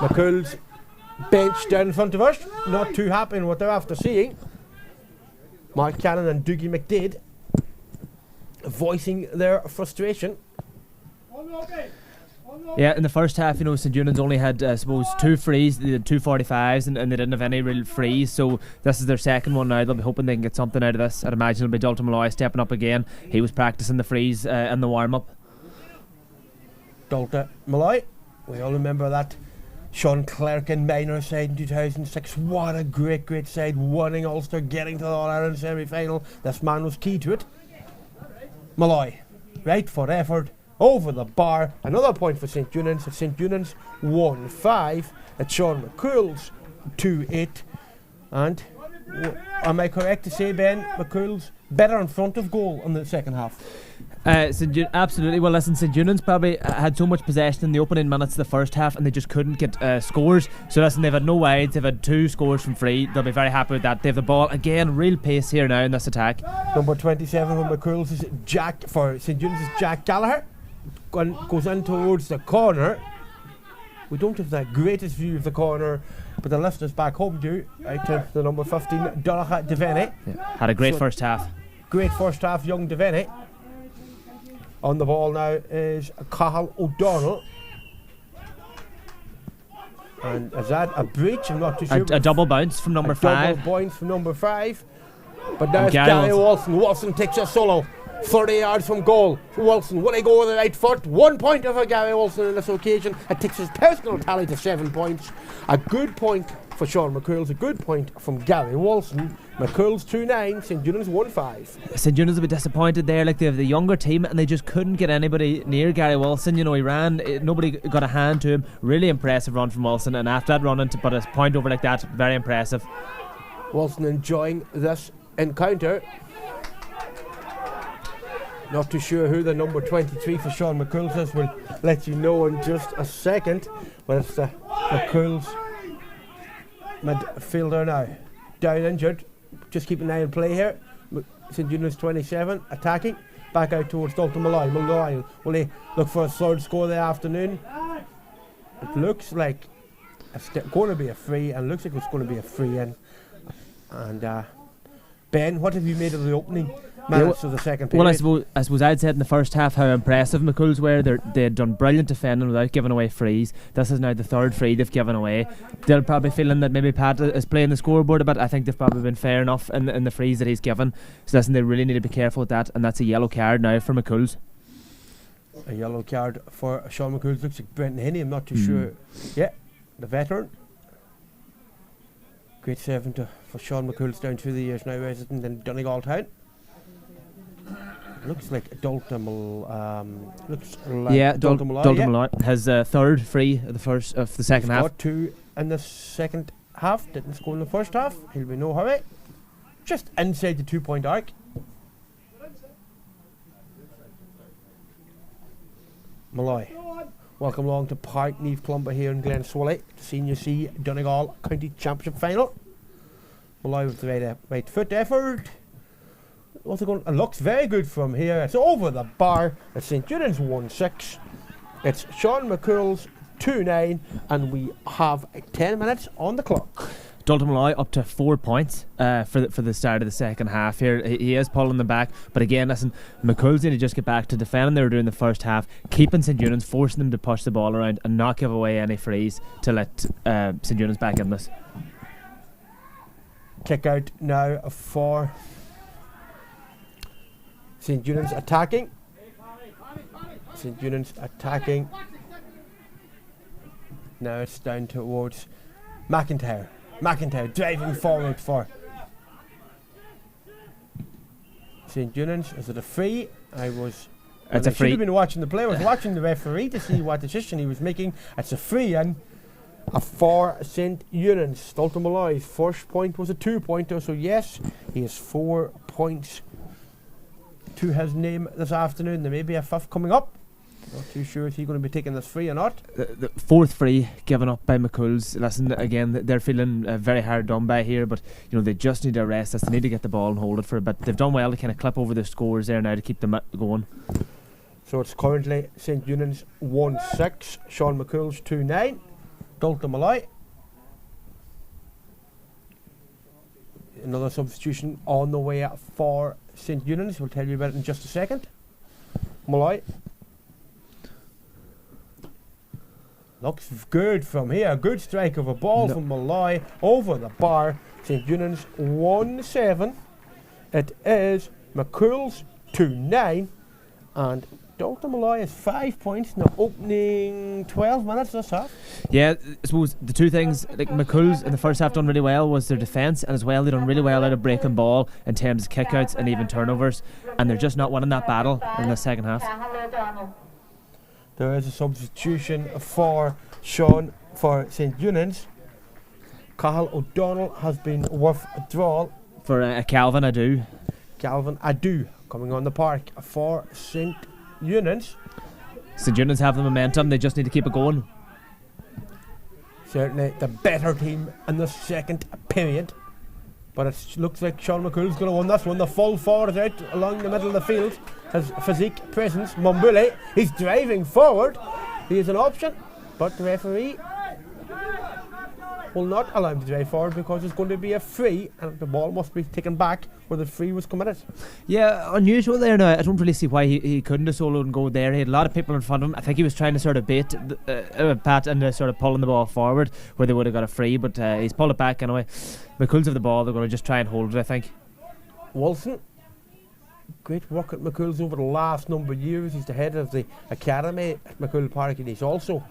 C: McCool's bench down in front of us, not too happy in what they're after seeing. Mark Cannon and Dougie McDade voicing their frustration.
D: Yeah, in the first half, St. Eunice only had, 2 frees. They had 2 45s, and they didn't have any real frees. So this is their second one now. They'll be hoping they can get something out of this. I'd imagine it'll be Dalton Malloy stepping up again. He was practicing the frees in the warm-up.
C: Dalton Malloy, we all remember that Sean Clerk and minor side in 2006. What a great side, winning Ulster, getting to the All-Ireland semi-final. This man was key to it. Malloy, right foot effort, over the bar. Another point for St. Eunice. At St. Eunice 1-5. At Sean McCool's 2-8. And am I correct to say, Ben, McCool's better in front of goal in the second half?
D: Absolutely. Well, listen, St. Eunice probably had so much possession in the opening minutes of the first half, and they just couldn't get scores. So listen, they've had no wides, they've had 2 scores from free. They'll be very happy with that. They have the ball again, real pace here now in this attack.
C: Number 27 for McCool's is for St. Eunice is Jack Gallagher. Goes in towards the corner. We don't have the greatest view of the corner, but the lift is back home due out to the number 15, Donagha Devaney.
D: Yeah, had a great first half.
C: Great first half, young Devaney. On the ball now is Cathal O'Donnell. And is that a breach? I'm not too sure.
D: A double bounce from number 5.
C: Double bounce from number 5. But now it's Gary Wilson. Wilson takes a solo. 30 yards from goal. Wilson, will he go with the right foot? 1 point for Gary Wilson on this occasion. It takes his personal tally to 7 points. A good point for Sean McCool's. A good point from Gary Wilson. McCool's 2-9, St. Eunice 1-5.
D: St. Eunice a bit disappointed there. Like, they have the younger team, and they just couldn't get anybody near Gary Wilson. He ran, nobody got a hand to him. Really impressive run from Wilson, and after that run to put a point over like that, very impressive.
C: Wilson enjoying this encounter. Not too sure who the number 23 for Sean McCool's is. We'll let you know in just a second. But it's the McCool's midfielder now. Down injured. Just keep an eye on play here. St. Eunice 27 attacking. Back out towards Dalton Malloy. Malloy, will he look for a third score of the afternoon? It looks like it's going to be a free, and looks like it's going to be a free in. And Ben, what have you made of the opening minutes of the second period?
D: Well, I suppose I'd said in the first half how impressive McCool's were. They had done brilliant defending without giving away frees. This is now the third free they've given away. They're probably feeling that maybe Pat is playing the scoreboard a bit. I think they've probably been fair enough in the frees that he's given. So listen, they really need to be careful with that, and that's a yellow card now for McCool's.
C: A yellow card for Sean McCool. Looks like Brenton Hinney, I'm not too sure. Yeah, the veteran. Great saving for Sean McCool's down through the years now, resident in Donegal town. Looks like Dalton
D: Malloy. His third free of the second half.
C: Got 2 in the second half, didn't score in the first half. He'll be no hurry. Just inside the 2-point arc. Malloy. Welcome along to Park Naomh Clumber here in Glenswally, Senior C Donegal County Championship Final. Malloy with the right foot effort. Also going, it looks very good from here. It's over the bar. It's St. Julian's 1-6. It's Sean McCool's 2-9, and we have 10 minutes on the clock.
D: Dalton Malloy up to 4 points for the start of the second half here. He is pulling them back, but again, listen, McCool's need to just get back to defending they were doing the first half, keeping St. Eunan's, forcing them to push the ball around and not give away any frees to let St. Eunan's back in this.
C: Kick out now for St. Eunan's attacking. St. Eunan's attacking. Now it's down towards McIntyre. McIntyre driving forward for St. Eunan's. Is it a free?
D: It's a free.
C: Should have been watching the play. I was watching the referee to see what decision he was making. It's a free and for St. Eunan's. Dalton Malloy's first point was a 2-pointer, so yes, he has 4 points to his name this afternoon. There may be a fifth coming up. Not too sure if he's going to be taking this free or not.
D: The fourth free given up by McCool's. Listen, again, they're feeling very hard done by here, but they just need to arrest this. They need to get the ball and hold it for a bit. They've done well to kind of clip over the scores there now to keep them going.
C: So it's currently St. Eunan's 1-6, Sean McCool's 2-9, Dalton Malloy. Another substitution on the way for St. Eunan's. We'll tell you about it in just a second. Malloy. Looks good from here. Good strike of a ball from Malloy over the bar. St. Eunan's 1-7. It is McCool's 2-9. And Dalton Malloy has 5 points in the opening 12 minutes this half.
D: Yeah, I suppose the two things, like McCool's in the first half done really well was their defence, and as well they done really well out of breaking ball in terms of kickouts and even turnovers, and they're just not winning that battle in the second half.
C: There is a substitution for Sean for St. Eunan's. Cahill O'Donnell has been withdrawn
D: for Calvin Adu.
C: Calvin Adu coming on the park for St. Eunan's.
D: St. Eunan's have the momentum, they just need to keep it going.
C: Certainly the better team in the second period. But it looks like Sean McCool's going to win this one. The full forward is out along the middle of the field. His physique presence. Mumbule, he's driving forward. He is an option, but the referee will not allow him to drive forward because it's going to be a free and the ball must be taken back where the free was committed.
D: Yeah, unusual there now. I don't really see why he couldn't have soloed and go there. He had a lot of people in front of him. I think he was trying to sort of bait Pat into sort of pulling the ball forward where they would have got a free, but he's pulled it back anyway. McCool's have the ball, they're going to just try and hold it, I think.
C: Wilson, great work at McCool's over the last number of years. He's the head of the academy at McCool Park, and he's also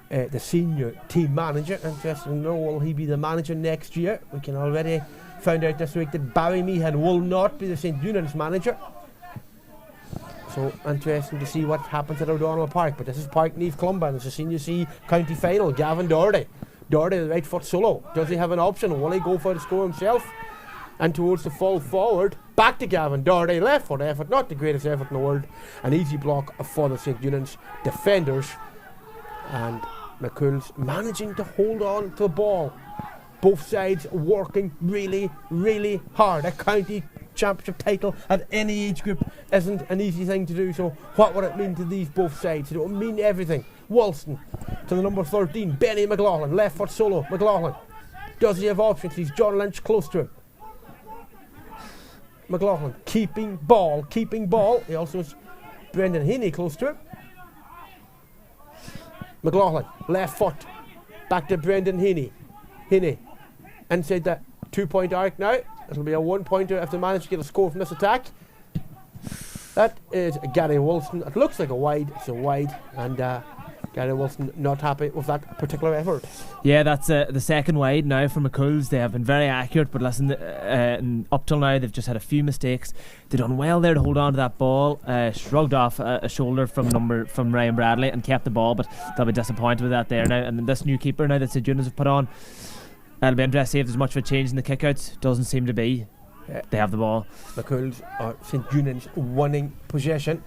C: the senior team manager. Interesting to know, will he be the manager next year? We can already find out this week that Barry Meehan will not be the St. Eunan's manager. So interesting to see what happens at O'Donnell Park. But this is Park Naomh Clumber, and it's a Senior C county final. Gavin Doherty, the right foot solo. Does he have an option? Will he go for the score himself? And towards the full forward, back to Gavin Doherty, left foot effort, not the greatest effort in the world. An easy block for the St. Eunan's defenders. And McCool's managing to hold on to the ball. Both sides working really, really hard. A county championship title at any age group isn't an easy thing to do. So what would it mean to these both sides? It will mean everything. Walston to the number 13, Benny McLaughlin, left foot solo. McLaughlin, does he have options? He's John Lynch close to him. McLaughlin keeping ball. He also has Brendan Heaney close to him. McLaughlin, left foot, back to Brendan Heaney. Inside the 2-point arc now. It'll be a 1-pointer if they manage to get a score from this attack. That is Gary Wilson. It looks like a wide. It's a wide, and Gary Wilson not happy with that particular effort.
D: Yeah, that's the second wide now for McCool's. They have been very accurate, but listen, up till now they've just had a few mistakes. They've done well there to hold on to that ball. Shrugged off a shoulder from Ryan Bradley and kept the ball, but they'll be disappointed with that there now. And this new keeper now that St Eunice have put on, it'll be interesting to see if there's much of a change in the kickouts. Doesn't seem to be. They have the ball.
C: McCool's or St Eunice winning possession.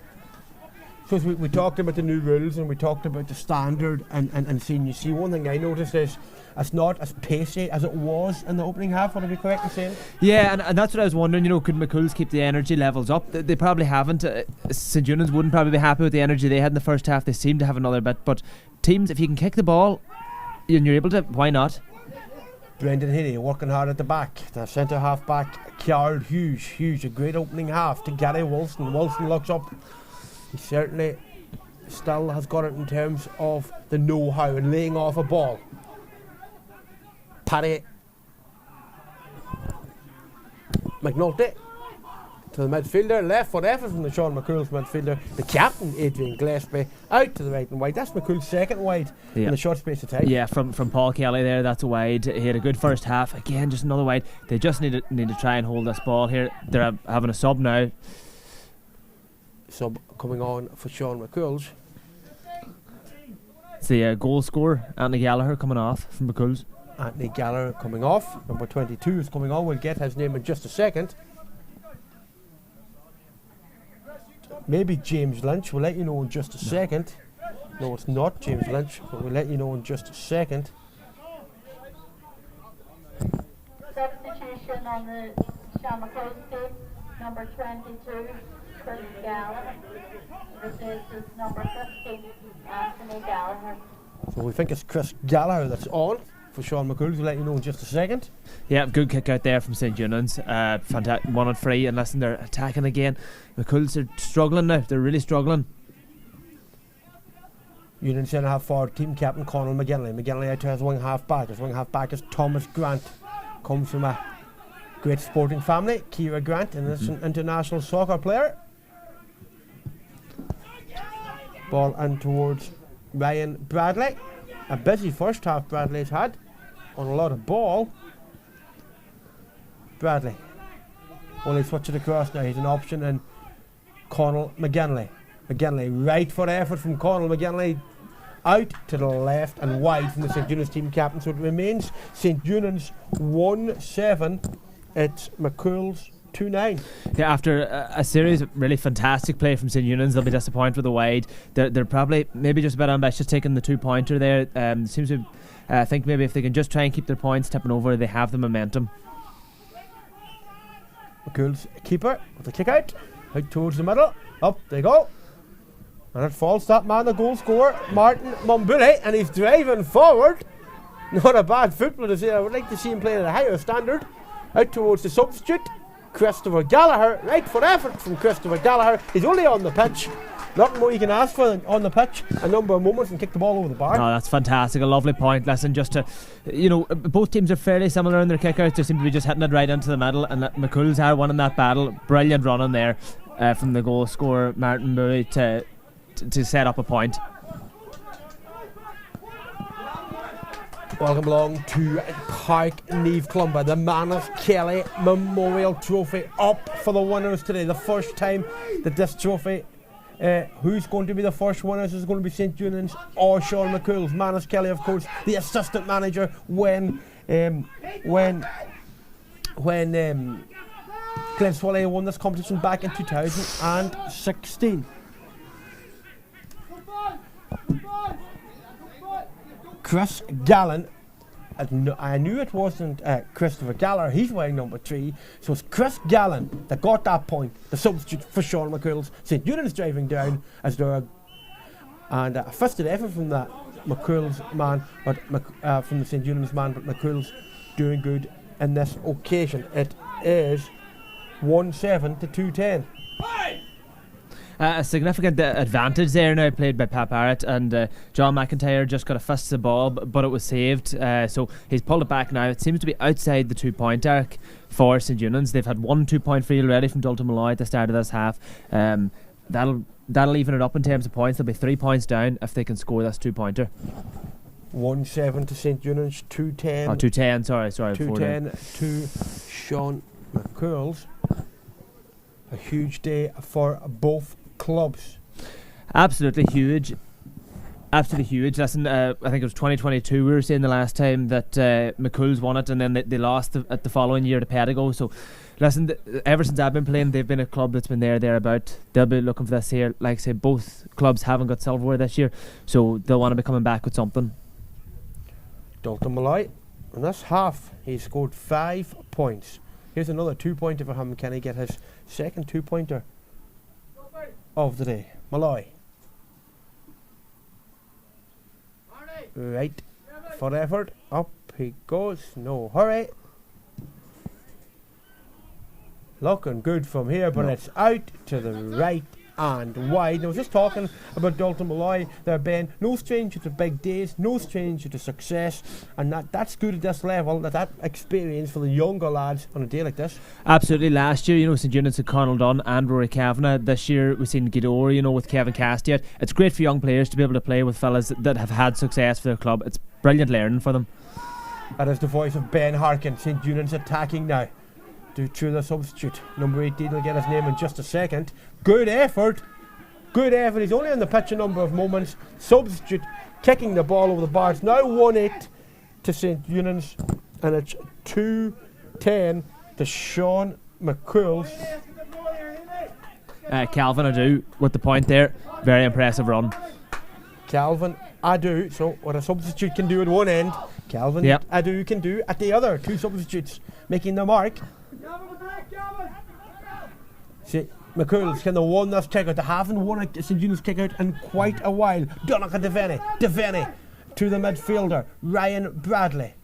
C: So we talked about the new rules and we talked about the standard and senior C. One thing I noticed is it's not as pacey as it was in the opening half. Would I be correct in saying?
D: Yeah, and that's what I was wondering. Could McCool's keep the energy levels up? They probably haven't. St Eunice wouldn't probably be happy with the energy they had in the first half. They seem to have another bit. But teams, if you can kick the ball and you're able to, why not?
C: Brendan Heaney working hard at the back. The centre half back, Ciarán Hughes. A great opening half to Gary Wilson. Wilson looks up. He certainly still has got it in terms of the know-how and laying off a ball. Paddy McNulty to the midfielder, left foot effort from the Sean McCool's midfielder. The captain, Adrian Gillespie, out to the right and wide. That's McCool's second wide in the short space of time.
D: Yeah, from Paul Kelly there, that's a wide. He had a good first half. Again, just another wide. They just need to try and hold this ball here. They're having a sub now.
C: Sub coming on for Sean McCool's.
D: It's the goal scorer, Anthony Gallagher, coming off from McCool's.
C: Anthony Gallagher coming off. Number 22 is coming on. We'll get his name in just a second. Maybe James Lynch. We'll let you know in just a second. No, it's not James Lynch, but we'll let you know in just a second.
E: Substitution on the Sean McCool's team, number 22. Chris Gallagher replaces number 15, Anthony Gallagher.
C: So we think it's Chris Gallagher that's on for Sean McCool's. We'll let you know in just a second.
D: Yeah, good kick out there from St Eunice. Fantastic, 1-3, and listen, they're attacking again. McCool's are struggling now. They're really struggling.
C: Union centre half forward, team captain Conal McGinley. McGinley out to his wing half back. His wing half back is Thomas Grant. Comes from a great sporting family. Ciara Grant, and is an international soccer player. Ball in towards Ryan Bradley. A busy first half Bradley's had on a lot of ball. Bradley. Well, he's switched it across now. He's an option in Conal McGinley. McGinley, right foot effort from Conal McGinley. Out to the left and wide from the St Eunice team captain. So it remains St Eunice 1-7. It's McCool's 2-9. Yeah,
D: after a series of really fantastic play from St Eunice, they'll be disappointed with the wide. They're probably maybe just a bit ambitious taking the 2-pointer there. Seems to think maybe if they can just try and keep their points tipping over, they have the momentum.
C: McCool's keeper with the kick out towards the middle. Up they go. And it falls that man, the goal scorer, Martin Mumbuli, and he's driving forward. Not a bad footballer to say. I would like to see him play at a higher standard. Out towards the substitute, Christopher Gallagher. Right foot effort from Christopher Gallagher. He's only on the pitch. Nothing more you can ask for on the pitch. A number of moments and kick the ball over the bar.
D: Oh, that's fantastic. A lovely point. Listen, just to, both teams are fairly similar in their kickouts. They seem to be just hitting it right into the middle. And McCool's are winning that battle. Brilliant running there from the goal scorer, Martin Murray, to set up a point.
C: Welcome along to Park Neve Clumber, the Manus Kelly Memorial Trophy up for the winners today. The first time that this trophy, who's going to be the first winners? Is it going to be St Eunice or Sean McCool's? Manus Kelly, of course, the assistant manager when Glen Swilly won this competition back in 2016. Chris Gallen I knew it wasn't Christopher Gallagher. He's wearing number 3. So it's Chris Gallen that got that point. The substitute for Sean McCool's. St. Eunan's driving down as they're and a fisted effort from that McCool's man, but from the St. Eunan's man, but McCool's doing good in this occasion. It is 1-7 to 2-10.
D: A significant advantage there now played by Pat Barrett, and John McIntyre just got a fist of the ball, but it was saved, so he's pulled it back now. It seems to be outside the 2-point arc for St. Eunan's. They've had 1 2-point free already from Dalton Malloy at the start of this half. That'll even it up in terms of points. They'll be 3 points down if they can score this 2-pointer.
C: 1-7 to St. Eunan's, 2-10.
D: Oh, 2-10, sorry.
C: 2-10 to Sean McCool's. A huge day for both clubs.
D: Absolutely huge. Absolutely huge. Listen, I think it was 2022 we were saying the last time that McCool's won it, and then they lost at the following year to Pedigo. So listen, ever since I've been playing, they've been a club that's been thereabout. They'll be looking for this here. Like I say, both clubs haven't got silverware this year, so they'll want to be coming back with something.
C: Dalton Malloy, in this half, he scored 5 points. Here's another 2-pointer for him. Can he get his second 2-pointer of the day? Malloy. Right, for effort, up he goes, no hurry. Looking good from here, but it's out to the right and wide. I was just talking about Dalton Malloy there, Ben. No stranger to big days, no stranger to success, and that's good at this level, that experience for the younger lads on a day like this.
D: Absolutely. Last year, St. Eunan's had Conall Dunn and Rory Kavanagh. This year we've seen Gidor, with Kevin Castiat. It's great for young players to be able to play with fellas that have had success for their club. It's brilliant learning for them.
C: That is the voice of Ben Harkin. St. Eunan's attacking now. Through the substitute. Number 18 will get his name in just a second. Good effort. He's only on the pitch a number of moments. Substitute kicking the ball over the bar. It's now 1-8 to St. Eunan's, and it's 2-10 to Sean McCool's.
D: Calvin Adu with the point there. Very impressive run.
C: Calvin Adu. So what a substitute can do at one end, Calvin Adu can do at the other. 2 substitutes making the mark. See, McCool's kind of won this kick out. They haven't won a St. Eunan's kick out in quite a while. Donegal Devaney to the midfielder, Ryan Bradley.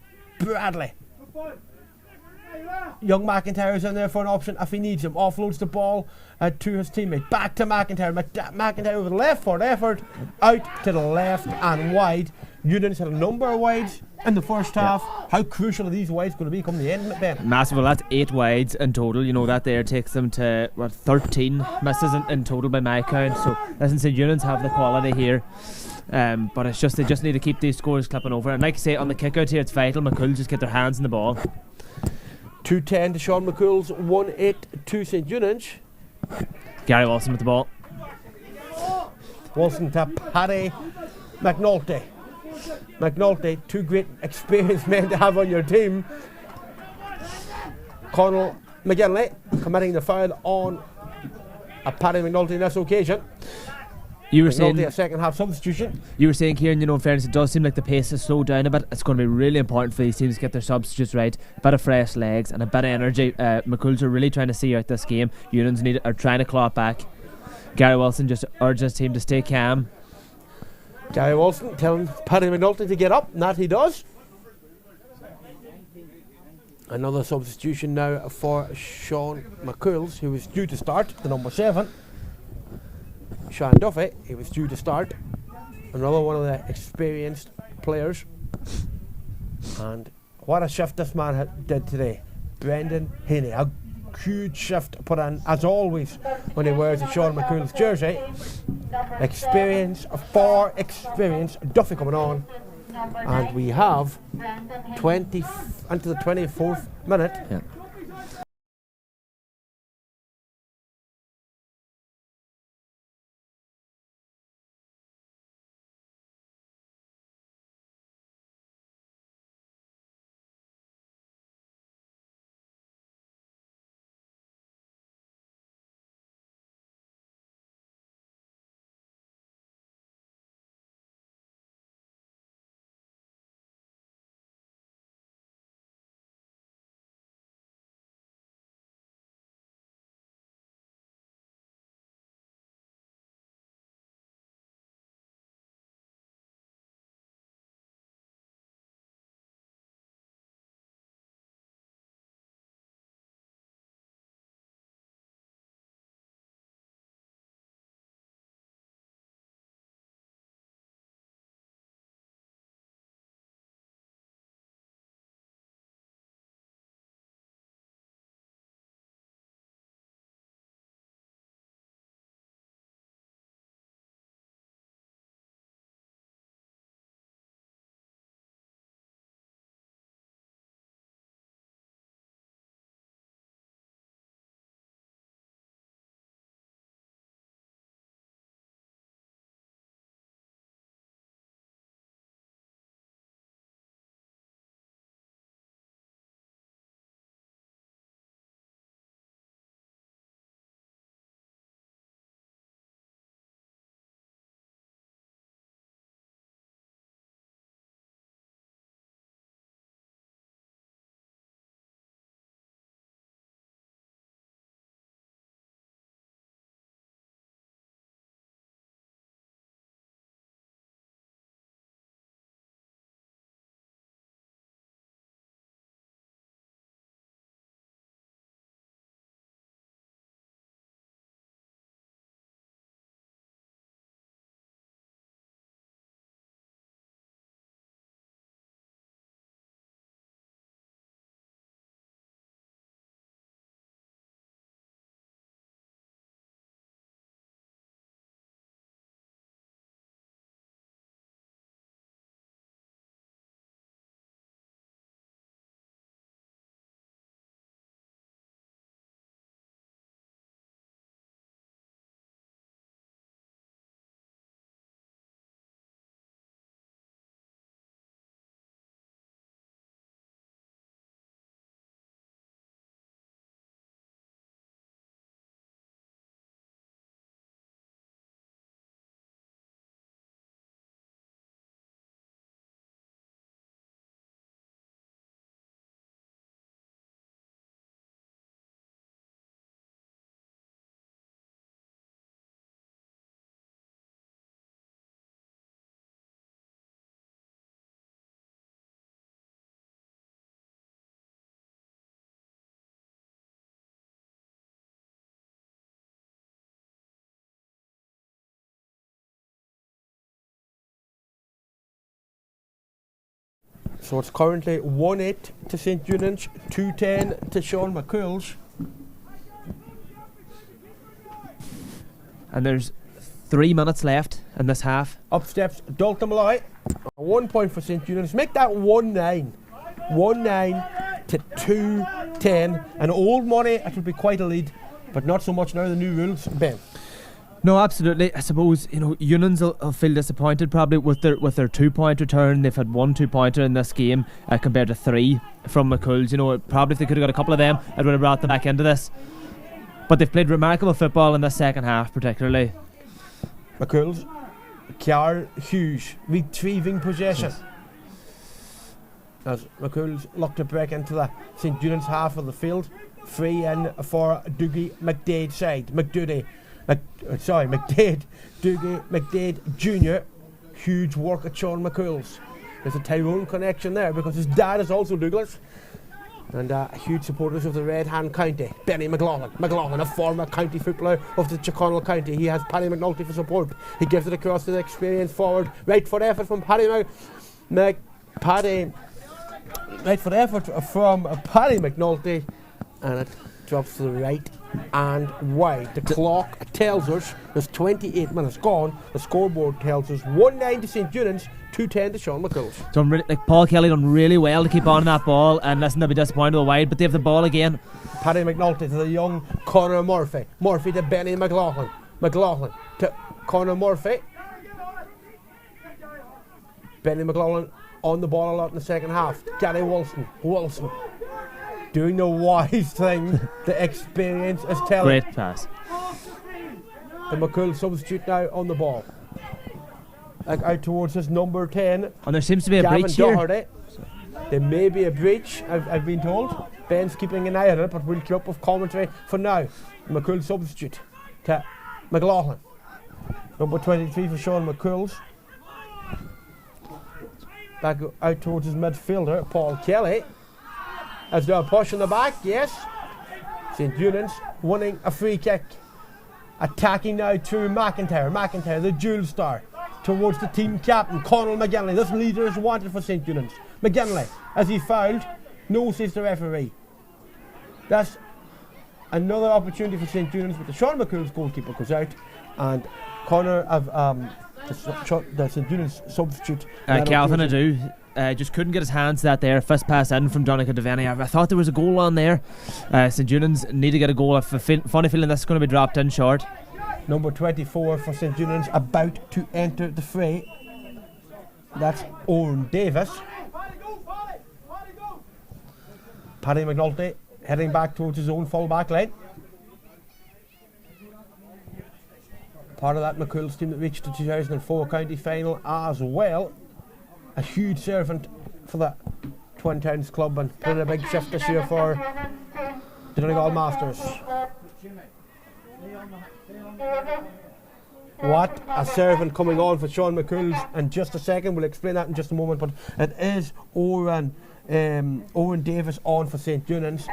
C: Young McIntyre's in there for an option if he needs him. Offloads the ball to his teammate. Back to McIntyre. McIntyre with a left foot effort. Out to the left and wide. Eunan's had a number of wides in the first half. How crucial are these wides going to be come the end, Ben?
D: Massive. Well, that's 8 wides in total. That there takes them to 13 misses in total by my count. So listen, St. Eunan's have the quality here. But it's just they just need to keep these scores clipping over. And like I say, on the kick out here, it's vital McCool just get their hands on the ball.
C: 2-10 to Sean McCool's, 1-8 to St. Eunan's.
D: Gary Wilson with the ball.
C: Wilson to Paddy McNulty. 2 great experienced men to have on your team. Conall McGinley committing the foul on Paddy McNulty in this occasion.
D: You were saying
C: a second half substitution.
D: You were saying, Kieran, in fairness, it does seem like the pace has slowed down a bit. It's going to be really important for these teams to get their substitutes right. A bit of fresh legs and a bit of energy. McCool's are really trying to see out this game. Eunan's are trying to claw it back. Gary Wilson just urged his team to stay calm.
C: Gary Wilson telling Paddy McNulty to get up, and that he does. Another substitution now for Sean McCool's, who was due to start, the number 7. Sean Duffy, he was due to start. Another one of the experienced players. And what a shift this man did today. Brendan Heaney, a huge shift put on, as always, when he wears a Sean McCool's jersey. Experience, for experience. Duffy coming on. And we have 20 into the 24th minute.
D: Yeah.
C: So it's currently 1-8 to St. Eunan's, 2-10 to Sean McCool's.
D: And there's 3 minutes left in this half.
C: Up steps Dalton Malloy. 1 point for St. Eunan's. Make that 1-9. 1-9 to 2-10. And old money, it would be quite a lead, but not so much now the new rules. Ben.
D: No, absolutely. I suppose Eunan's will feel disappointed probably with their 2-point return. They've had 1 2-pointer in this game compared to 3 from McCool's. Probably if they could have got a couple of them, it would have brought them back into this. But they've played remarkable football in the second half, particularly.
C: McCool's, Carl Hughes retrieving possession.
D: Yes.
C: As McCool's looked to break into the St. Eunan's half of the field. Free in for Dougie McDade side. McDade, Dougie McDade Jr. Huge work at Sean McCool's. There's a Tyrone connection there because his dad is also Douglas. And huge supporters of the Red Hand County. Benny McLaughlin, a former county footballer of the Cumhaills County. He has Paddy McNulty for support. He gives it across to the experienced forward. Right foot effort from Paddy McNulty, and it drops to the right and wide. The clock tells us there's 28 minutes gone. The scoreboard tells us 1-9 to St. Eunan's, 2-10 to Sean McCool's.
D: Paul Kelly done really well to keep on that ball, and listen, they'll be disappointed with wide, but they have the ball again.
C: Paddy McNulty to the young Conor Murphy. Murphy to Benny McLaughlin. McLaughlin to Conor Murphy. Benny McLaughlin on the ball a lot in the second half. Gary Wilson doing the wise thing. The experience is telling.
D: Great pass.
C: The McCool substitute now on the ball. Out towards his number 10.
D: And there seems to be a
C: Gavin
D: breach here.
C: Doherty. There may be a breach, I've been told. Ben's keeping an eye on it, but we'll keep up with commentary for now. McCool substitute to McLaughlin. Number 23 for Sean McCool's. Back out towards his midfielder, Paul Kelly. As they're pushing the back, yes. St. Eunan's winning a free kick. Attacking now to McIntyre, the dual star. Towards the team captain, Conal McGinley. This leader is wanted for St. Eunan's. McGinley, as he fouled, no, says the referee. That's another opportunity for St. Eunan's, but the Sean McCool's goalkeeper goes out, and Connor of the St. Eunan's substitute.
D: Calvin Adu just couldn't get his hands to that there. Fist pass in from Donegal to Venny. I thought there was a goal on there. St. Eunan's need to get a goal. I have a funny feeling this is going to be dropped in short.
C: Number 24 for St. Eunan's about to enter the fray. That's Owen Davis. Paddy McNulty heading back towards his own full back line. Part of that McCool's team that reached the 2004 county final as well. A huge servant for the Twin Towns club and put in a big shift this year for the Donegal Masters. What a servant coming on for Sean McCool's in just a second. We'll explain that in just a moment, but it is Owen Davis on for St. Eunan's.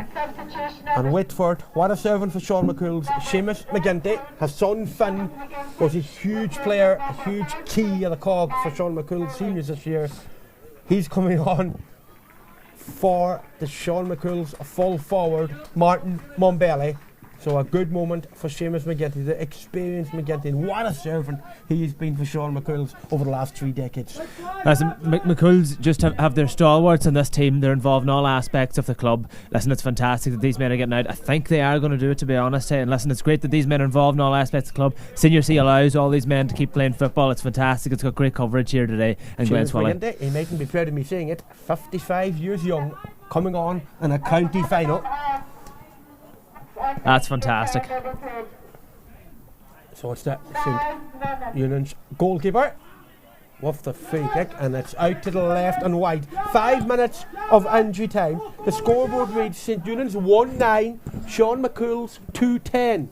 C: And wait for it, what a servant for Sean McCool's. Seamus McGinty, his son Finn, was a huge player, a huge key of the cog for Sean McCool's seniors this year. He's coming on for the Sean McCool's full forward, Martin Mombelli. So a good moment for Seamus McGinty, the experienced McGinty, and what a servant he's been for Sean McCool's over the last 3 decades.
D: Listen, McCool's just have their stalwarts in this team. They're involved in all aspects of the club. Listen, it's fantastic that these men are getting out. I think they are going to do it, to be honest. And listen, it's great that these men are involved in all aspects of the club. Senior C allows all these men to keep playing football. It's fantastic. It's got great coverage here today in
C: Seamus
D: Glenswilly.
C: McGinty, he mightn't be proud of me saying it, 55 years young, coming on in a county final.
D: That's fantastic.
C: So it's the St. Eunan's goalkeeper with the free kick, and it's out to the left and wide. 5 minutes of injury time. The scoreboard reads St. Eunan's 1-9, Sean McCool's 2-10.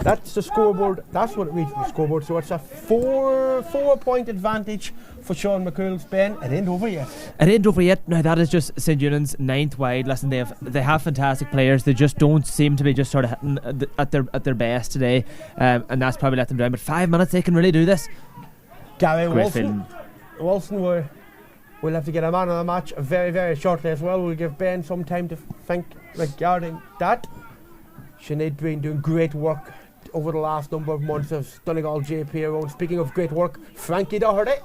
C: That's the scoreboard. That's what it reads on the scoreboard. So it's a four-point advantage for Sean McCool's. Ben, it ain't over yet.
D: It ain't over yet. Now that is just St. Eunan's 9th wide. Listen, they have fantastic players. They just don't seem to be just sort of hitting at their best today, and that's probably let them down. But 5 minutes, they can really do this.
C: Gary Wilson were We'll have to get a man of the match very, very shortly as well. We'll give Ben some time to think regarding that. Sinead Breen doing great work over the last number of months as Donegal JP. Speaking of great work, Frankie Doherty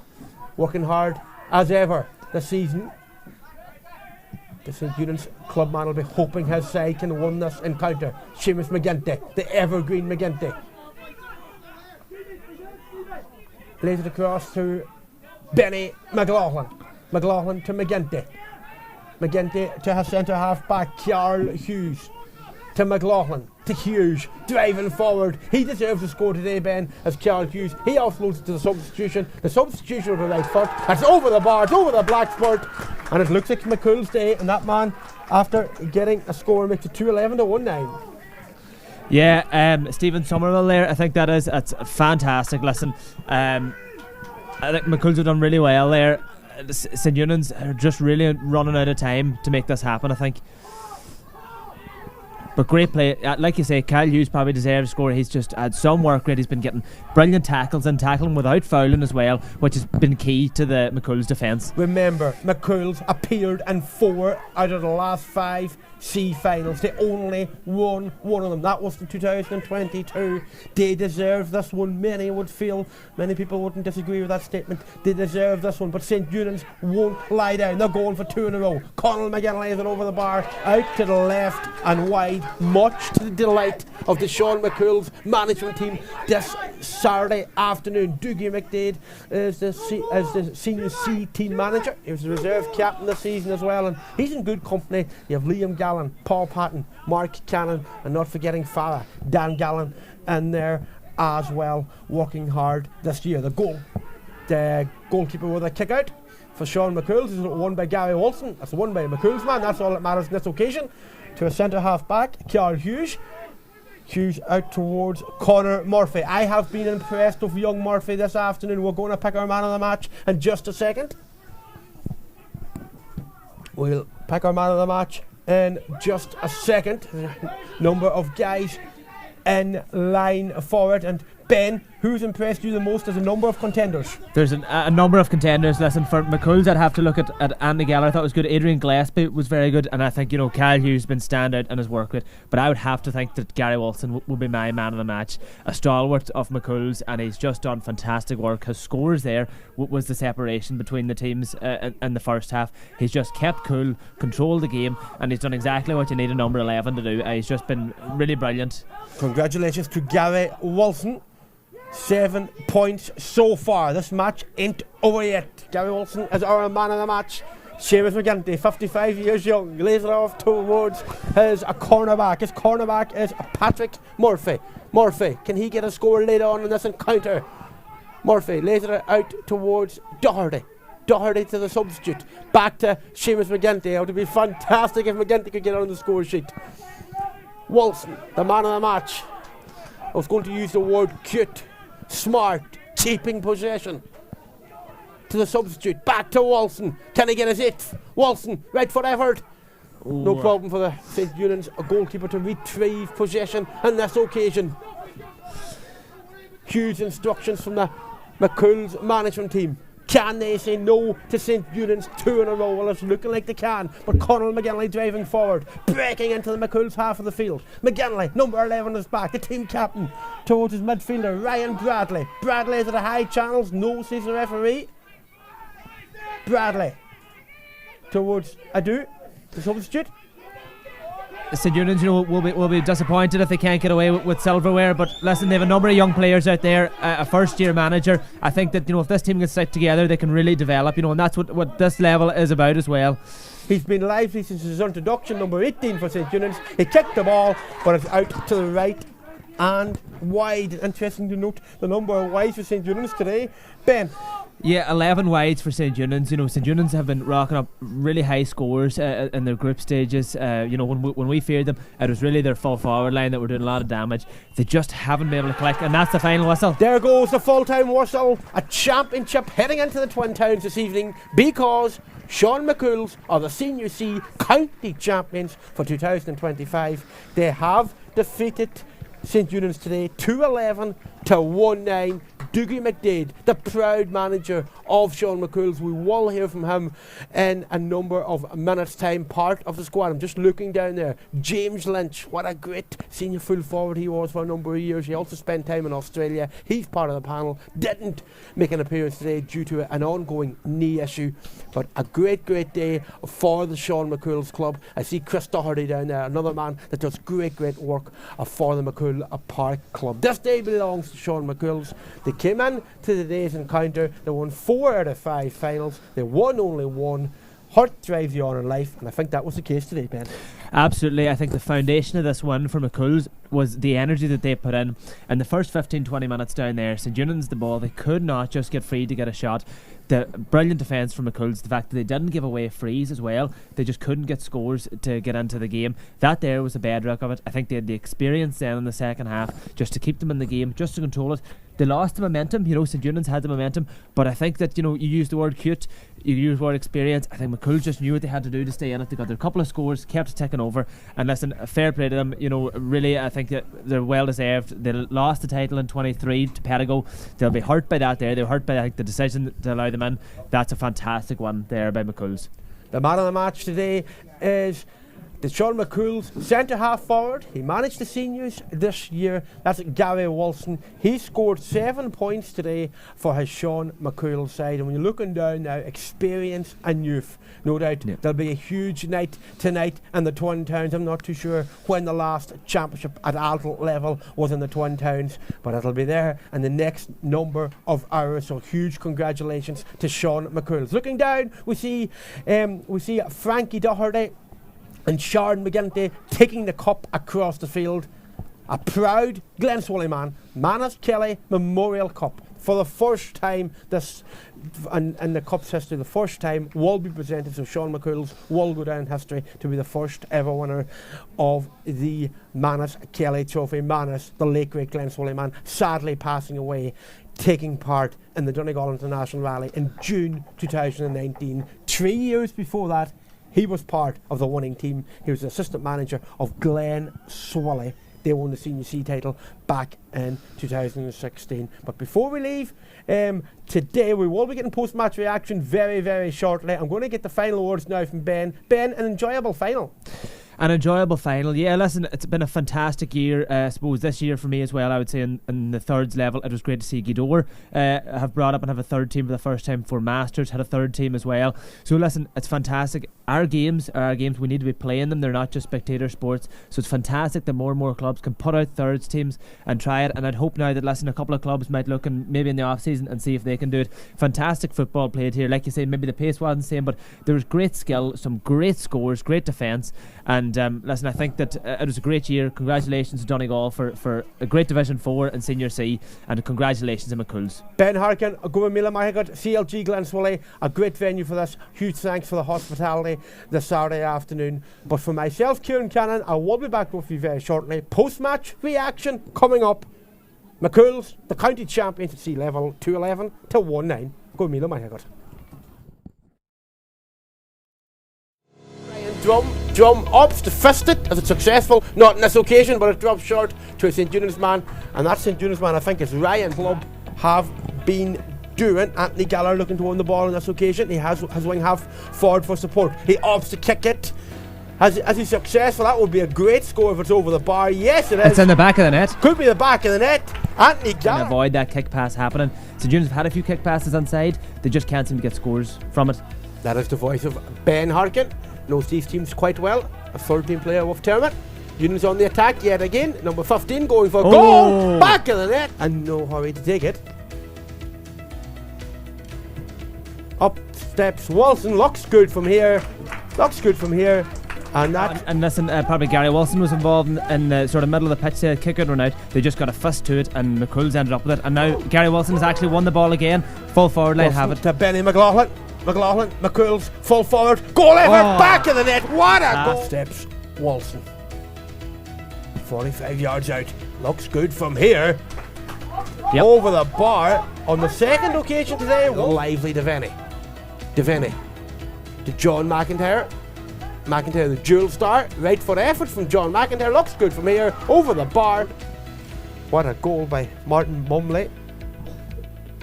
C: working hard as ever this season. The St. Eunan's clubman will be hoping his side can win this encounter. Seamus McGinty, the evergreen McGinty. Lays it across to Benny McLaughlin. McLaughlin to McGinty. McGinty to his centre half back, Carl Hughes. To McLaughlin, to Hughes, driving forward. He deserves to score today, Ben, as Carl Hughes. He offloads it to the substitution. The substitution with the right foot. It's over the bar, it's over the black spurt. And it looks like McCool's day, and that man, after getting a score, makes it 2-11 to 1-9.
D: Yeah, Stephen Somerville there. I think that's fantastic. Listen, I think McCool's have done really well there. St. Eunan's are just really running out of time to make this happen, I think. But great play. Like you say, Kyle Hughes probably deserves a score. He's just had some work rate. He's been getting brilliant tackles and tackling without fouling as well, which has been key to the McCool's defence.
C: Remember, McCool's appeared in 4 out of the last 5 C finals. They only won one of them. That was in 2022. They deserve this one. Many people wouldn't disagree with that statement. They deserve this one, but St. Eunan's won't lie down. They're going for 2 in a row. Conall McGinn lays it over the bar, out to the left and wide, much to the delight of the Sean McCool's management team this Saturday afternoon. Dougie McDade is the senior C team manager. He was the reserve captain this season as well, and he's in good company. You have Liam Gallen, Paul Patton, Mark Cannon, and not forgetting Farah, Dan Gallen in there as well, working hard this year. The goalkeeper with a kick out for Sean McCool's is won by Gary Wilson. That's won by McCool's man. That's all that matters in this occasion. To a centre half back, Carl Hughes. Hughes out towards Conor Murphy. I have been impressed with young Murphy this afternoon. We're going to pick our man of the match in just a second. We'll pick our man of the match in just a second. Number of guys in line for it. And Ben, who's impressed you the most as a number of contenders?
D: There's a number of contenders. Listen, for McCool's, I'd have to look at Andy Geller. I thought it was good. Adrian Gillespie was very good, and I think Kyle Hughes has been standout in his work with. But I would have to think that Gary Wilson will be my man of the match, a stalwart of McCool's, and he's just done fantastic work. His scores there was the separation between the teams in the first half. He's just kept cool, controlled the game, and he's done exactly what you need a number 11 to do. He's just been really brilliant.
C: Congratulations to Gary Wilson. 7 points so far. This match ain't over yet. Gary Wilson is our man of the match. Seamus McGinty, 55 years young, lays it off towards his cornerback. His cornerback is Patrick Murphy. Murphy, can he get a score later on in this encounter? Murphy lays it out towards Doherty. Doherty to the substitute. Back to Seamus McGinty. It would be fantastic if McGinty could get on the score sheet. Wilson, the man of the match. I was going to use the word cute, smart, keeping possession. To the substitute, back to Wilson. Can he get his 8th? Wilson, right foot effort. No problem for the St. Eunan's goalkeeper to retrieve possession on this occasion. Huge instructions from the McCool's management team. Can they say no to St. Eunan's 2 in a row? Well, it's looking like they can. But Conall McGinley driving forward, breaking into the McCool's half of the field. McGinley, number 11, is back. The team captain towards his midfielder, Ryan Bradley. Bradley is at the high channels. No, says the referee. Bradley towards Adu, the substitute.
D: St. Eunan's, will be disappointed if they can't get away with silverware. But listen, they have a number of young players out there, a first-year manager. I think that if this team can stick together, they can really develop. And that's what this level is about as well.
C: He's been lively since his introduction, number 18 for St. Eunan's. He kicked the ball, but it's out to the right and wide. Interesting to note the number of wides for St. Eunan's today. Ben.
D: Yeah, 11 wides for St. Eunan's. St. Eunan's have been rocking up really high scores in their group stages. When we feared them, it was really their full forward line that were doing a lot of damage. They just haven't been able to click, and that's the final whistle.
C: There goes the full-time whistle. A championship heading into the Twin Towns this evening, because Sean McCool's are the Senior C County champions for 2025. They have defeated St. Eunan's today 2-11 to 1-9. Dougie McDade, the proud manager of Sean McCool's. We will hear from him in a number of minutes' time, part of the squad. I'm just looking down there. James Lynch, what a great senior full forward he was for a number of years. He also spent time in Australia. He's part of the panel. Didn't make an appearance today due to an ongoing knee issue, but a great day for the Sean McCool's club. I see Chris Doherty down there, another man that does great work for the McCool Park club. This day belongs to Sean McCool's. They came in to today's encounter. They won 4 out of 5 finals. They won only 1. Heart drives you on in life, and I think that was the case today, Ben.
D: Absolutely. I think the foundation of this win for McCool's was the energy that they put in the first 15-20 minutes down there. St Eunan's the ball, they could not just get free to get a shot. The brilliant defence from McCool's, the fact that they didn't give away frees as well, they just couldn't get scores to get into the game. That there was the bedrock of it. I think they had the experience then in the second half just to keep them in the game, just to control it. They lost the momentum, St Eunan's had the momentum, but I think that, you used the word cute, you used the word experience. I think McCool just knew what they had to do to stay in it. They got their couple of scores, kept it ticking over, and listen, fair play to them. Really, I think that they're well deserved. They lost the title in 23 to Pedigo. They'll be hurt by that there. They were hurt by the decision to allow them in. That's a fantastic one there by McCool's.
C: The man of the match today is the Sean McCool's centre half forward. He managed the seniors this year. That's Gary Wilson. He scored 7 points today for his Sean McCool side. And when you're looking down now, experience and youth, no doubt there'll be a huge night tonight in the Twin Towns. I'm not too sure when the last championship at adult level was in the Twin Towns, but it'll be there in the next number of hours. So huge congratulations to Sean McCool. Looking down, we see Frankie Doherty and Sharon McGinty taking the cup across the field. A proud Glen Swilly man, Manus Kelly Memorial Cup. For the first time in the Cup's history, the first time will be presented, so Sean McCool's will go down in history to be the first ever winner of the Manus Kelly Trophy. Manus, the late great Glen Swilly man, sadly passing away, taking part in the Donegal International Rally in June 2019. 3 years before that, he was part of the winning team. He was the assistant manager of Glen Swilly. They won the Senior C title back in 2016. But before we leave, today we will be getting post-match reaction very, very shortly. I'm going to get the final words now from Ben. Ben, an enjoyable final.
D: An enjoyable final. Yeah, listen, it's been a fantastic year. I suppose this year for me as well, I would say in the thirds level, it was great to see Gidor have brought up and have a third team for the first time. For Masters had a third team as well. So listen, it's fantastic. Our games, we need to be playing them. They're not just spectator sports. So it's fantastic that more and more clubs can put out thirds teams and try it. And I'd hope now that, listen, a couple of clubs might look and maybe in the off season and see if they can do it. Fantastic football played here. Like you say, maybe the pace wasn't the same, but there was great skill, some great scores, great defence. And listen, I think that it was a great year. Congratulations to Donegal for a great Division 4 and Senior C, and congratulations to McCool's.
C: Ben Harkin, Gumamila Mahigat, CLG Glen Swilly, a great venue for this. Huge thanks for the hospitality this Saturday afternoon. But for myself, Kieran Cannon, I will be back with you very shortly. Post-match reaction coming up. McCool's, the county champions at C level, 211 to 19. Gumamila Mahigat. Drum ups to fist it as it's successful, not in this occasion, but it drops short to a St Eunan's man, and that St Eunan's man I think is Ryan Club have been doing. Anthony Gallagher looking to win the ball on this occasion. He has his wing half forward for support. He opts to kick it. As he's successful, that would be a great score if it's over the bar. Yes, it is.
D: It's in the back of the net.
C: Could be the back of the net. Anthony Gallagher.
D: And avoid that kick pass happening. St Eunan's have had a few kick passes inside. They just can't seem to get scores from it.
C: That is the voice of Ben Harkin. Knows these teams quite well. A third team player of tournament. Union's on the attack yet again. Number 15 going for a goal. Back of the net. And no hurry to take it. Up steps Wilson. Looks good from here. And that.
D: And listen, probably Gary Wilson was involved in the sort of middle of the pitch there. Kick it run out. They just got a fist to it, and McCool's ended up with it. And now Gary Wilson has actually won the ball again. Full forward line, have it.
C: To Benny McLaughlin, McCool's full forward, goal effort, back of the net, what a goal! Steps Wilson, 45 yards out, looks good from here, over the bar, on the second occasion today, lively Devaney to John McIntyre, the dual star, right foot effort from John McIntyre, looks good from here, over the bar, what a goal by Martin Mumley.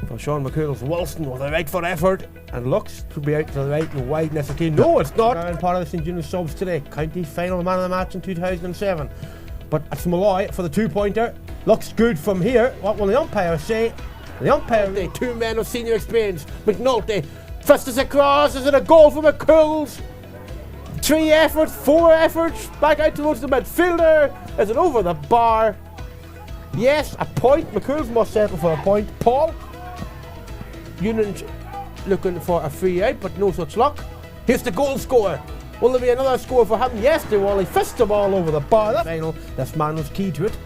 C: For Sean McCool's Wilson with a right foot effort and looks to be out to the right and wide necessarily. No, it's not. And part of the St. Junior's subs today. County final man of the match in 2007. But it's Malloy for the 2-pointer. Looks good from here. What will the umpire say? The umpire, the 2 men of senior experience. McNulty fists across. Is it a goal for McCool's? 3 efforts, 4 efforts. Back out towards the midfielder. Is it over the bar? Yes, a point. McCool's must settle for a point. Paul. Union looking for a free out, but no such luck. Here's the goal scorer. Will there be another score for him? Yes, there will. He fisted the ball over the bar. That final, this man was key to it.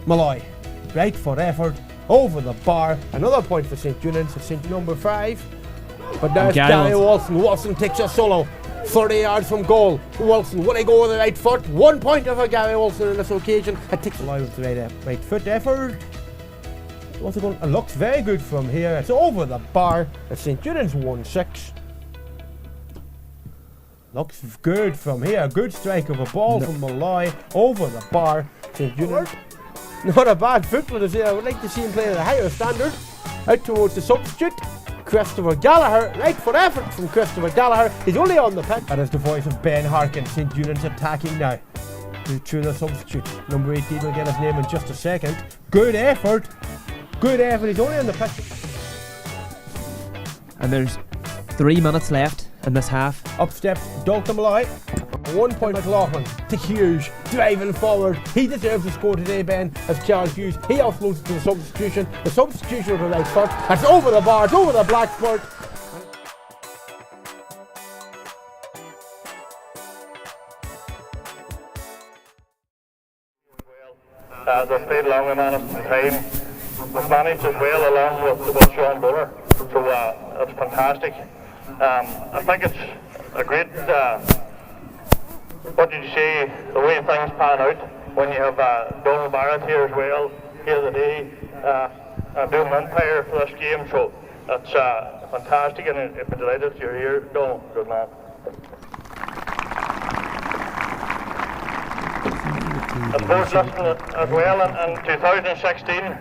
C: Malloy, right foot effort, over the bar. Another point for St. Junans at St. number 5. But there's Gary Wilson. Wilson takes a solo. 30 yards from goal. Wilson, will he go with the right foot? 1 pointer for Gary Wilson on this occasion. It takes a line with the right foot effort. What's it going? It looks very good from here. It's over the bar. It's St. Judeans 1-6. Looks good from here. Good strike of a ball from Malloy over the bar. St. Judeans. Not a bad footballer here. I would like to see him play at a higher standard. Out towards the substitute. Christopher Gallagher. Right foot effort from Christopher Gallagher. He's only on the pitch. That is the voice of Ben Harkin. St. Judeans attacking now. To the substitute. Number 18 will get his name in just a second. Good effort. Good effort, he's only on the pitch.
D: And there's 3 minutes left in this half.
C: Up steps Dalton Malloy. 1 point McLaughlin to Hughes, driving forward. He deserves to score today, Ben, as Charles Hughes. He offloads to the substitution. The substitution with the right foot. That's over the bar, it's over the black sport.
F: They've played long amount of time. We've managed as well along with Sean Buller, so it's fantastic. I think it's a great, what did you say, the way things pan out when you have Donald Barrett here as well, here today, doing an umpire for this game, so it's fantastic, and I'm delighted you're here. Donald, good man. Of course, listening as well in 2016,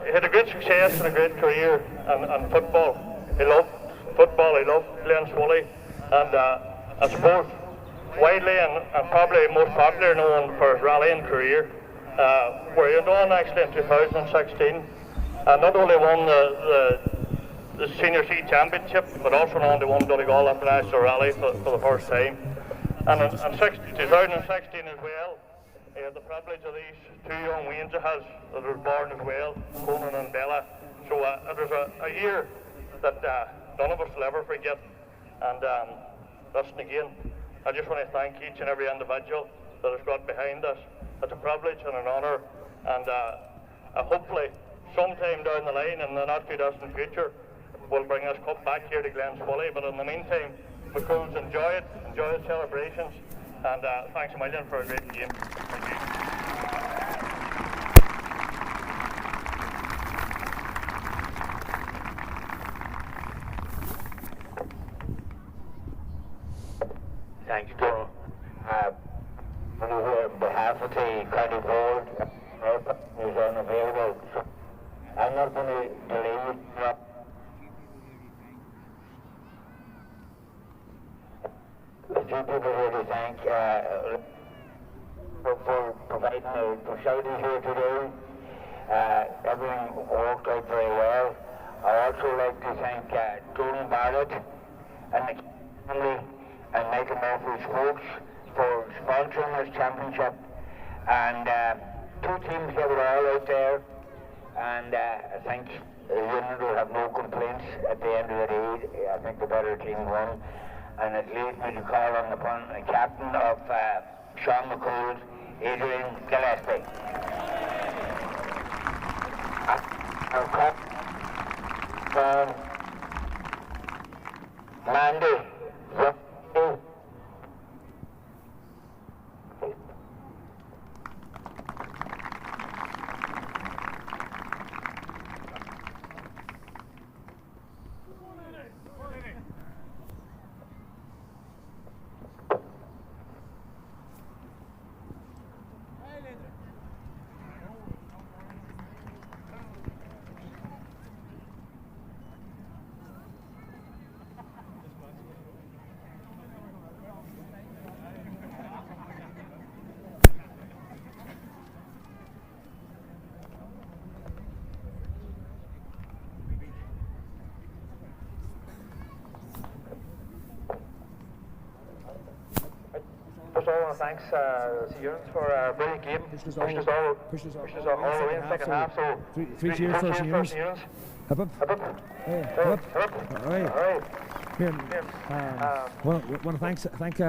F: he had a great success and a great career in football. He loved football, he loved playing Swilly, and I suppose widely and probably most popular known for his rallying career, where he won actually in 2016, not only won the Senior C Championship, but also won Donegal International Rally for the first time. And in 2016 as well, he had the privilege of these 2 young weans that was born as well, Conan and Bella. So it was a year that none of us will ever forget. And listen again, I just want to thank each and every individual that has got behind us. It's a privilege and an honour, and hopefully sometime down the line in the not too distant future we'll bring this cup back here to Glenswilly. But in the meantime, McCool's enjoy the celebrations, and thanks a million for a great game. Thank you.
G: Thanks, Joe. On behalf of the county board, is unavailable. So I'm not going to delay you. The 2 people here to thank for providing the facilities here today. Everything worked out very well. I also like to thank Tony Barrett and the family and Michael Murphy Sports for sponsoring this championship. And 2 teams that were all out there, and I think the Union will have no complaints at the end of the day. I think the better team won. And it leads me to call on the captain of Sean McCool's, Adrian Gillespie. Our captain, Mandy.
F: all want to thank the Units for a brilliant game. Pushed us all the way in the second half. So
H: three cheers for the Units. Hip hip.
F: Hip hip.
H: Hey, hip hip. All right. Here, want to thank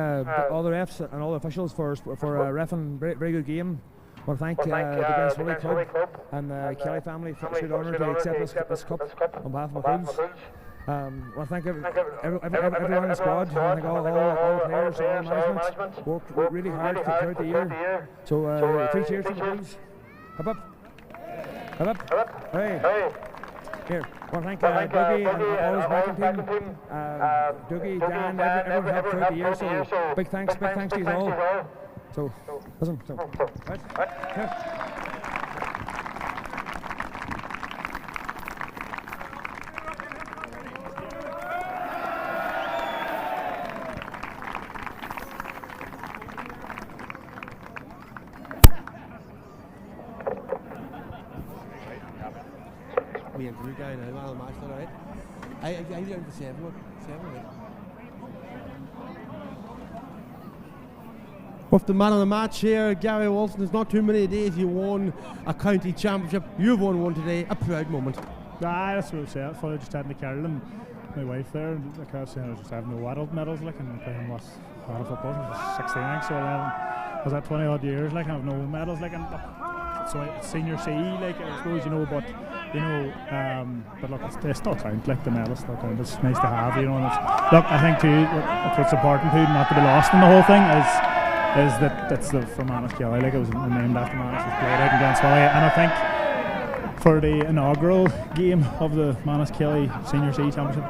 H: all the refs and all the officials for reffing very good game. Want to thank the Glen Swilly Club and the Kelly family for the honour to accept this cup on behalf of McCool's. Want to thank everyone in the squad. I think all the players, all the management worked really hard throughout the year. So 3 cheers to McCool's. Hip hip. Hip hip. Hey. Here, want to thank Dougie and all his backing team. Dougie, Dan, everyone helped throughout the year. So big thanks to you all. So listen. Right. Here.
C: Me and Drew guy now, man of the match, all right. I down for 7, right? With the man of the match here, Gary Wilson, there's not too many days you won a county championship. You've won one today, a proud moment.
I: That's what I said. I just had in the Carolyn, my wife there, and I was just having no adult medals, like, and playing was hard football. I was 16, I think, so I was at 20 odd years, like, and I have no medals, like, and so it's senior C, like, I suppose, but look, they still count, like, the medals still count. It's nice to have, and it's, look, I think too, what's important too, not to be lost in the whole thing is that that's for Manus Kelly, like, it was named after Manus, was played out in Glen Swilly, and I think for the inaugural game of the Manus Kelly Senior C Championship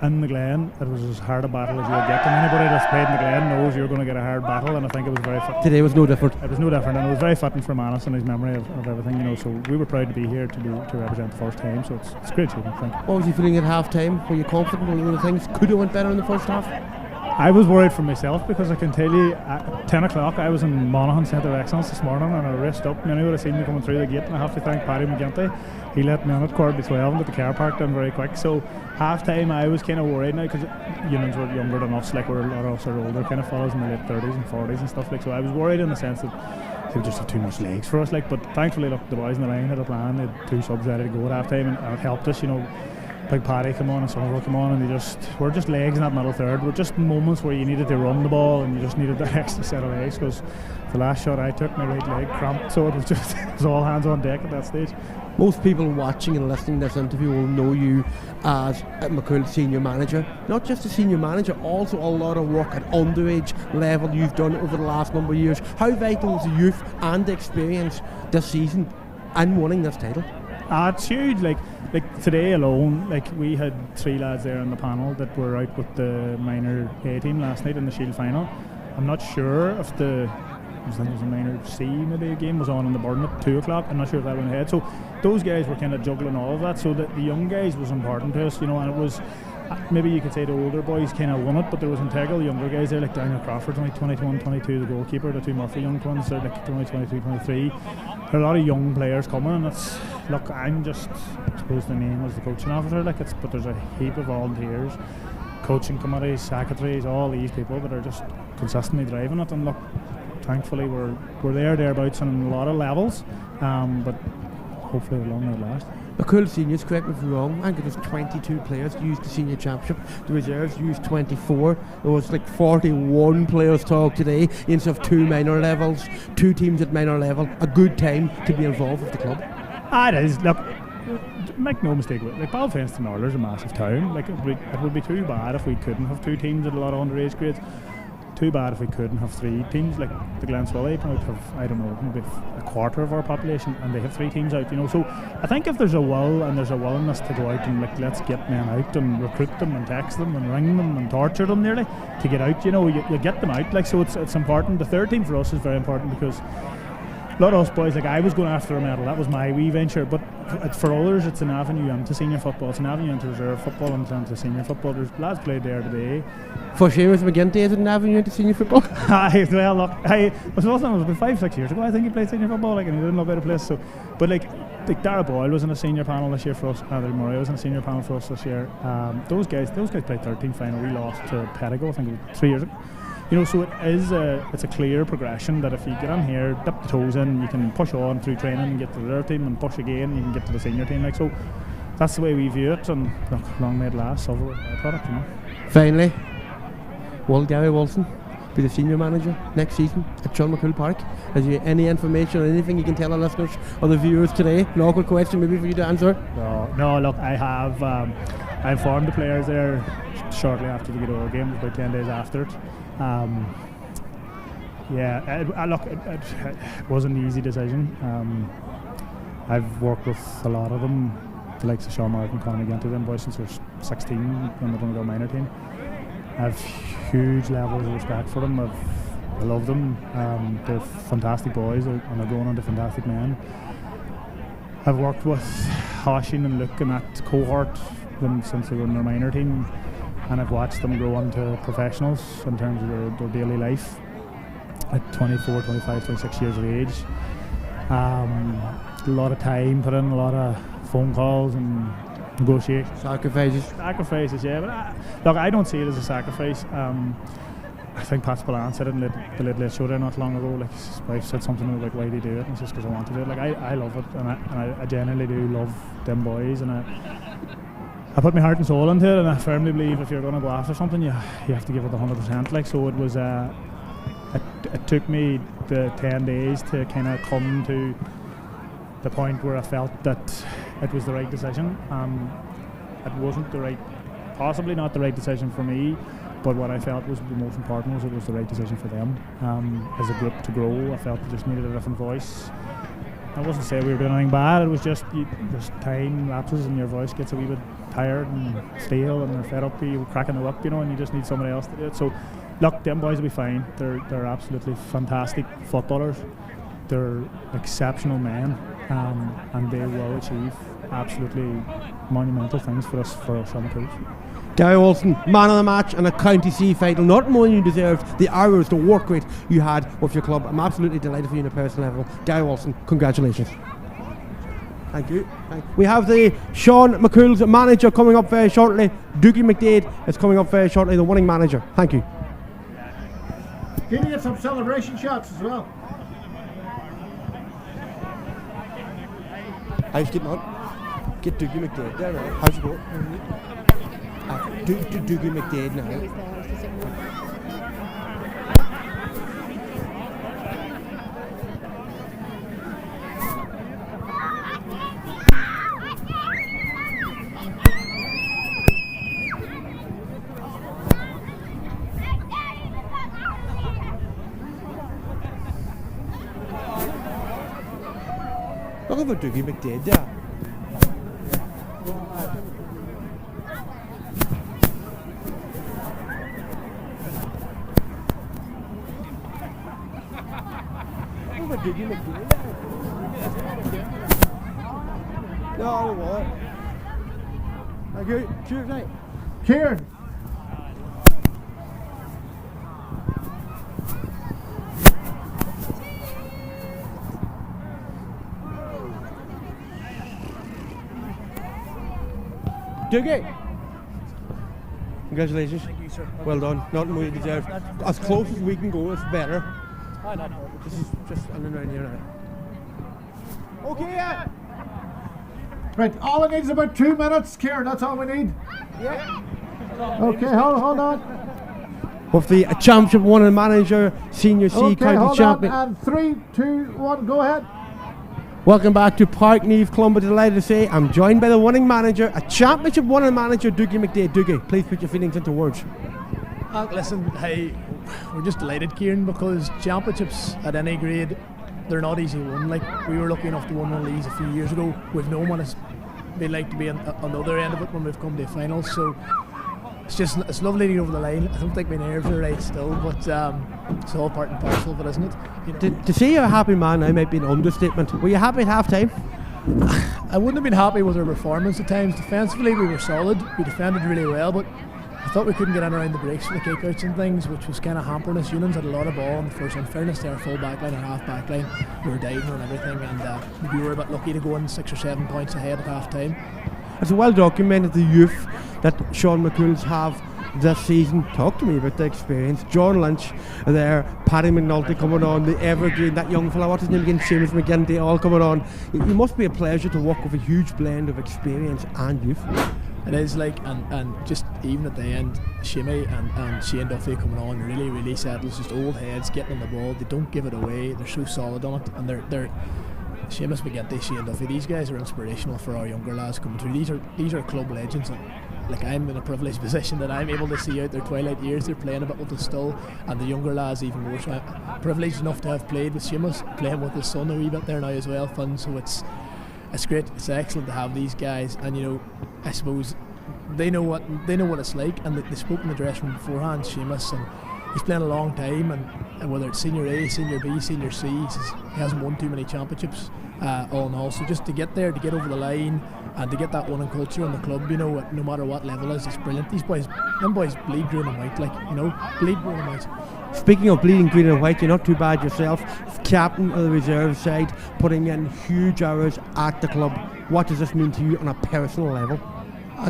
I: in the Glen, it was as hard a battle as you would get, and anybody that's played in the Glen knows you're going to get a hard battle, and I think it was very fit.
C: Today was no different.
I: It was no different, and it was very fitting for Manus and his memory of everything, so we were proud to be here to represent the first team, so it's great to I think.
C: What was you feeling at half time? Were you confident? Were things could have went better in the first half?
I: I was worried for myself because I can tell you at 10 o'clock I was in Monaghan Centre of Excellence this morning and I raced up. Many would have seen me coming through the gate, and I have to thank Paddy McGinty. He let me on at 12:15 and got the car parked in very quick. So half time I was kind of worried now because unions were younger than us, like, we're a lot of us are older kind of fellas in the late 30s and 40s and stuff, like, so I was worried in the sense that they would just have too much legs for us, like, but thankfully, look, the boys in the line had a plan. They had 2 subs ready to go at half time, and it helped us, Big Paddy come on and Somerville come on, and we're just legs in that middle third. We're just moments where you needed to run the ball and you just needed that extra set of legs, because the last shot I took, my right leg cramped, so it was all hands on deck at that stage.
C: Most people watching and listening to this interview will know you as McCool's senior manager. Not just a senior manager, also a lot of work at underage level you've done over the last number of years. How vital is the youth and the experience this season and winning this title?
I: It's huge. Like today alone, like, we had 3 lads there on the panel that were out with the minor A team last night in the Shield final. I'm not sure if I think it was a minor C maybe a game was on in the Burn at 2 o'clock. I'm not sure if that went ahead. So those guys were kind of juggling all of that. So the young guys was important to us, and it was, maybe you could say the older boys kind of won it, but there was integral younger guys there, like Daniel Crawford's only 21, 22, the goalkeeper, the 2 Murphy young ones, they're like 22, 23. There are a lot of young players coming, and it's, look, I'm just, I suppose the name was the coaching officer, like, but there's a heap of volunteers, coaching committees, secretaries, all these people that are just consistently driving it, and look, thankfully we're thereabouts on a lot of levels, but hopefully we're long at last.
C: McCool seniors, correct me if I'm wrong, I think it was 22 players used the senior championship. The reserves used 24. There was like 41 players talk today instead of 2 minor levels, 2 teams at minor level. A good time to be involved with the club.
I: It is. Look, make no mistake with it. Like, Balfence to Norler's a massive town. Like, it would be too bad if we couldn't have 2 teams at a lot of underage grades. Too bad if we couldn't have 3 teams. Like the Glen Swilly might have, I don't know, maybe a quarter of our population, and they have 3 teams out, So I think if there's a will and there's a willingness to go out and, like, let's get men out and recruit them and text them and ring them and torture them nearly to get out, you get them out. Like, so it's important. The 3rd team for us is very important because a lot of us boys, like, I was going after a medal, that was my wee venture, but for others it's an avenue into senior football, it's an avenue into reserve football and into senior football. There's lads played there today.
C: For Seamus McGinty, is it an avenue into senior football?
I: Well, look, it was about 5-6 years ago I think he played senior football, like, and he didn't know about a place, so, but like Dara Boyle was in a senior panel this year for us, Adrian Murray was in a senior panel for us this year. Those guys played 13th final. We lost to Pedigo, I think it was 3 years ago. So it's a clear progression that if you get on here, dip the toes in, you can push on through training and get to the reserve team, and push again, you can get to the senior team. So that's the way we view it, and look, long may it last, silver product,
C: Finally, will Gary Wilson be the senior manager next season at John McCool Park? Has you any information or anything you can tell our listeners or the viewers today? An awkward question maybe for you to answer.
I: No, look, I have I informed the players there shortly after the Gweedore game, about 10 days after it. It was an easy decision. I've worked with a lot of them, the likes of Sean Martin, Conor McGinty, them boys since they were 16 in the Donegal minor team. I have huge levels of respect for them. I love them. They're fantastic boys, and they're growing into fantastic men. I've worked with Hoshin and Luke in that cohort since they were in their minor team, and I've watched them grow into professionals in terms of their daily life at 24, 25, 26 years of age. A lot of time put in, a lot of phone calls and negotiations. Sacrifices, yeah. But I don't see it as a sacrifice. I think Pat Spillane said it in the Late Late Show there not long ago. Like, his wife said something about why do you do it, and it's just because I want to do it. Like, I love it, and I genuinely do love them boys, and I put my heart and soul into it, and I firmly believe if you're going to go after something, you have to give it 100%. Like, so it was. It took me the 10 days to kind of come to the point where I felt that it was the right decision. It wasn't possibly not the right decision for me, but what I felt was the most important was it was the right decision for them. As a group to grow, I felt they just needed a different voice. I wasn't saying we were doing anything bad, it was just there's time lapses and your voice gets a wee bit tired and stale and they're fed up, you're cracking the whip, and you just need somebody else to do it. So look, them boys will be fine. They're absolutely fantastic footballers. They're exceptional men, and they will achieve absolutely monumental things for us, for Sean McCool.
C: Gary Wilson, man of the match and a County C final. Not more than you deserved, the hours, the work rate you had with your club. I'm absolutely delighted for you on a personal level. Gary Wilson, congratulations. Thank you. We have the Sean McCool's manager coming up very shortly. Dougie McDade is coming up very shortly, the winning manager. Thank you.
J: Can you get some celebration shots as well?
C: How's it getting on? Get Dougie McDade there, right? How's it going? Dougie McDade now. Look over Dougie McDade there. Dougie McDade. No, I don't want it. Thank you. Cheers, mate.
J: Kieran.
C: Dougie. Congratulations.
J: Thank you, sir.
C: Well done. Not more you deserve. As close as we can go, it's better. This is just on and around here now. Okay, yeah.
J: Right, all it needs is about 2 minutes, Kieran, that's all we need.
C: Yeah.
J: Okay, hold on.
C: With the championship winning manager, Senior C County Champion.
J: And 3, 2, 1, go ahead.
C: Welcome back to Park Neve, Clumber. Delighted to say I'm joined by the winning manager, a championship winning manager, Dougie McDade. Dougie, please put your feelings into words.
K: Listen, we're just delighted, Kieran, because championships at any grade, they're not easy to win. Like, we were lucky enough to win one of these a few years ago. We've known what it's been like to be on the other end of it when we've come to finals. So it's lovely to get over the line. I don't think my nerves are right still, but it's all part and parcel of it, isn't it?
C: To say you're a happy man now might be an understatement. Were you happy at half time?
K: I wouldn't have been happy with our performance at times. Defensively, we were solid. We defended really well, but I thought we couldn't get in around the breaks for the kickouts and things, which was kind of hampering us. Unions had a lot of ball in the first. In fairness to our full back line, our half back line, we were diving and everything, and we were a bit lucky to go in 6 or 7 points ahead at half time.
C: It's well documented the youth that Sean McCool's have this season. Talk to me about the experience. John Lynch there, Paddy McNulty coming on, the Evergreen, that young fella, what's his name again, Seamus McGinty, all coming on. It must be a pleasure to work with a huge blend of experience and youth.
K: It is like, and just even at the end, Shimmy and Shane Duffy coming on really settles, just old heads getting on the ball. They don't give it away. They're so solid on it, and they're Seamus McGinty, Shane Duffy. These guys are inspirational for our younger lads coming through. These are club legends. And like, I'm in a privileged position that I'm able to see out their twilight years. They're playing a bit with us still, and the younger lads even more. So I'm privileged enough to have played with Seamus, playing with his son a wee bit there now as well. Fun. So it's great. It's excellent to have these guys, and you know, I suppose they know what it's like, and they spoke in the dressing room beforehand. Seamus, and he's playing a long time, and whether it's senior A, senior B, senior C, he hasn't won too many championships all in all. So just to get there, to get over the line, and to get that winning culture in the club, you know, no matter what level it is, it's brilliant. Them boys bleed green and white, like, you know, bleed green and white.
C: Speaking of bleeding green and white, you're not too bad yourself. Captain of the reserve side, putting in huge hours at the club. What does this mean to you on a personal level?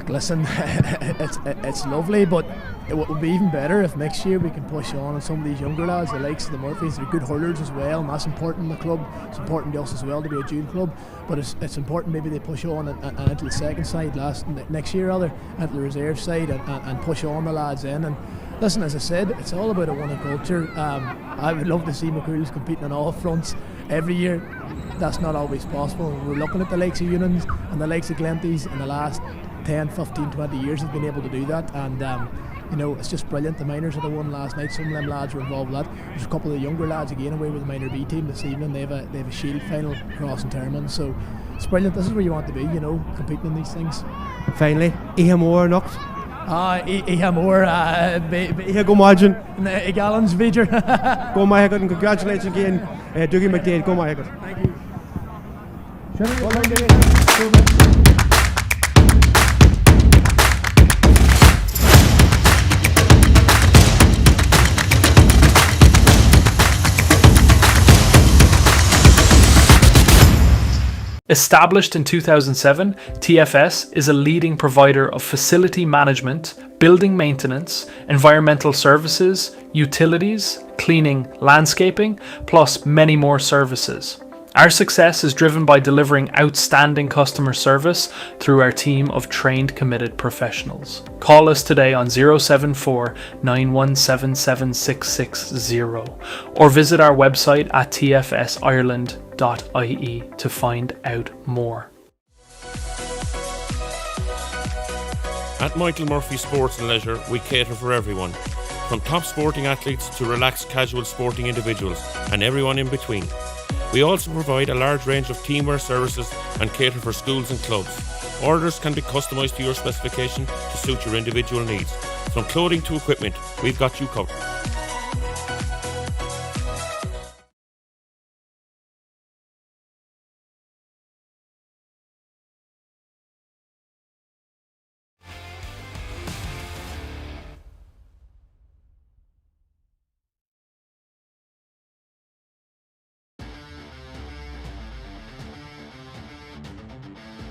K: Listen, it's lovely, but it would be even better if next year we can push on and some of these younger lads, the likes of the Murphys, they're good hurlers as well, and that's important in the club. It's important to us as well to be a junior club, but it's important maybe they push on and into the second side next year rather, into the reserve side, and push on the lads in. And listen, as I said, it's all about a winning culture. I would love to see Cumhaills competing on all fronts every year. That's not always possible. We're looking at the likes of Unans and the likes of Glenties in the last 10, 15, 20 years have been able to do that, and you know, it's just brilliant. The minors are the one last night. Some of them lads were involved with that. There's a couple of the younger lads again away with the minor B team this evening. They have a shield final across in Termon, so it's brilliant. This is where you want to be, you know, competing in these things.
C: Finally, Ihe Moore Knox.
K: Ihe Moore,
C: Ihe go margin.
K: Gallons Major.
C: Go my and congratulations again, Dougie McDade. Go my
K: Thank you.
A: Established in 2007, TFS is a leading provider of facility management, building maintenance, environmental services, utilities, cleaning, landscaping, plus many more services. Our success is driven by delivering outstanding customer service through our team of trained, committed professionals. Call us today on 074 917 7660 or visit our website at tfsireland.ie to find out more.
B: At Michael Murphy Sports and Leisure, we cater for everyone, from top sporting athletes to relaxed casual sporting individuals and everyone in between. We also provide a large range of teamwear services and cater for schools and clubs. Orders can be customised to your specification to suit your individual needs. From clothing to equipment, we've got you covered.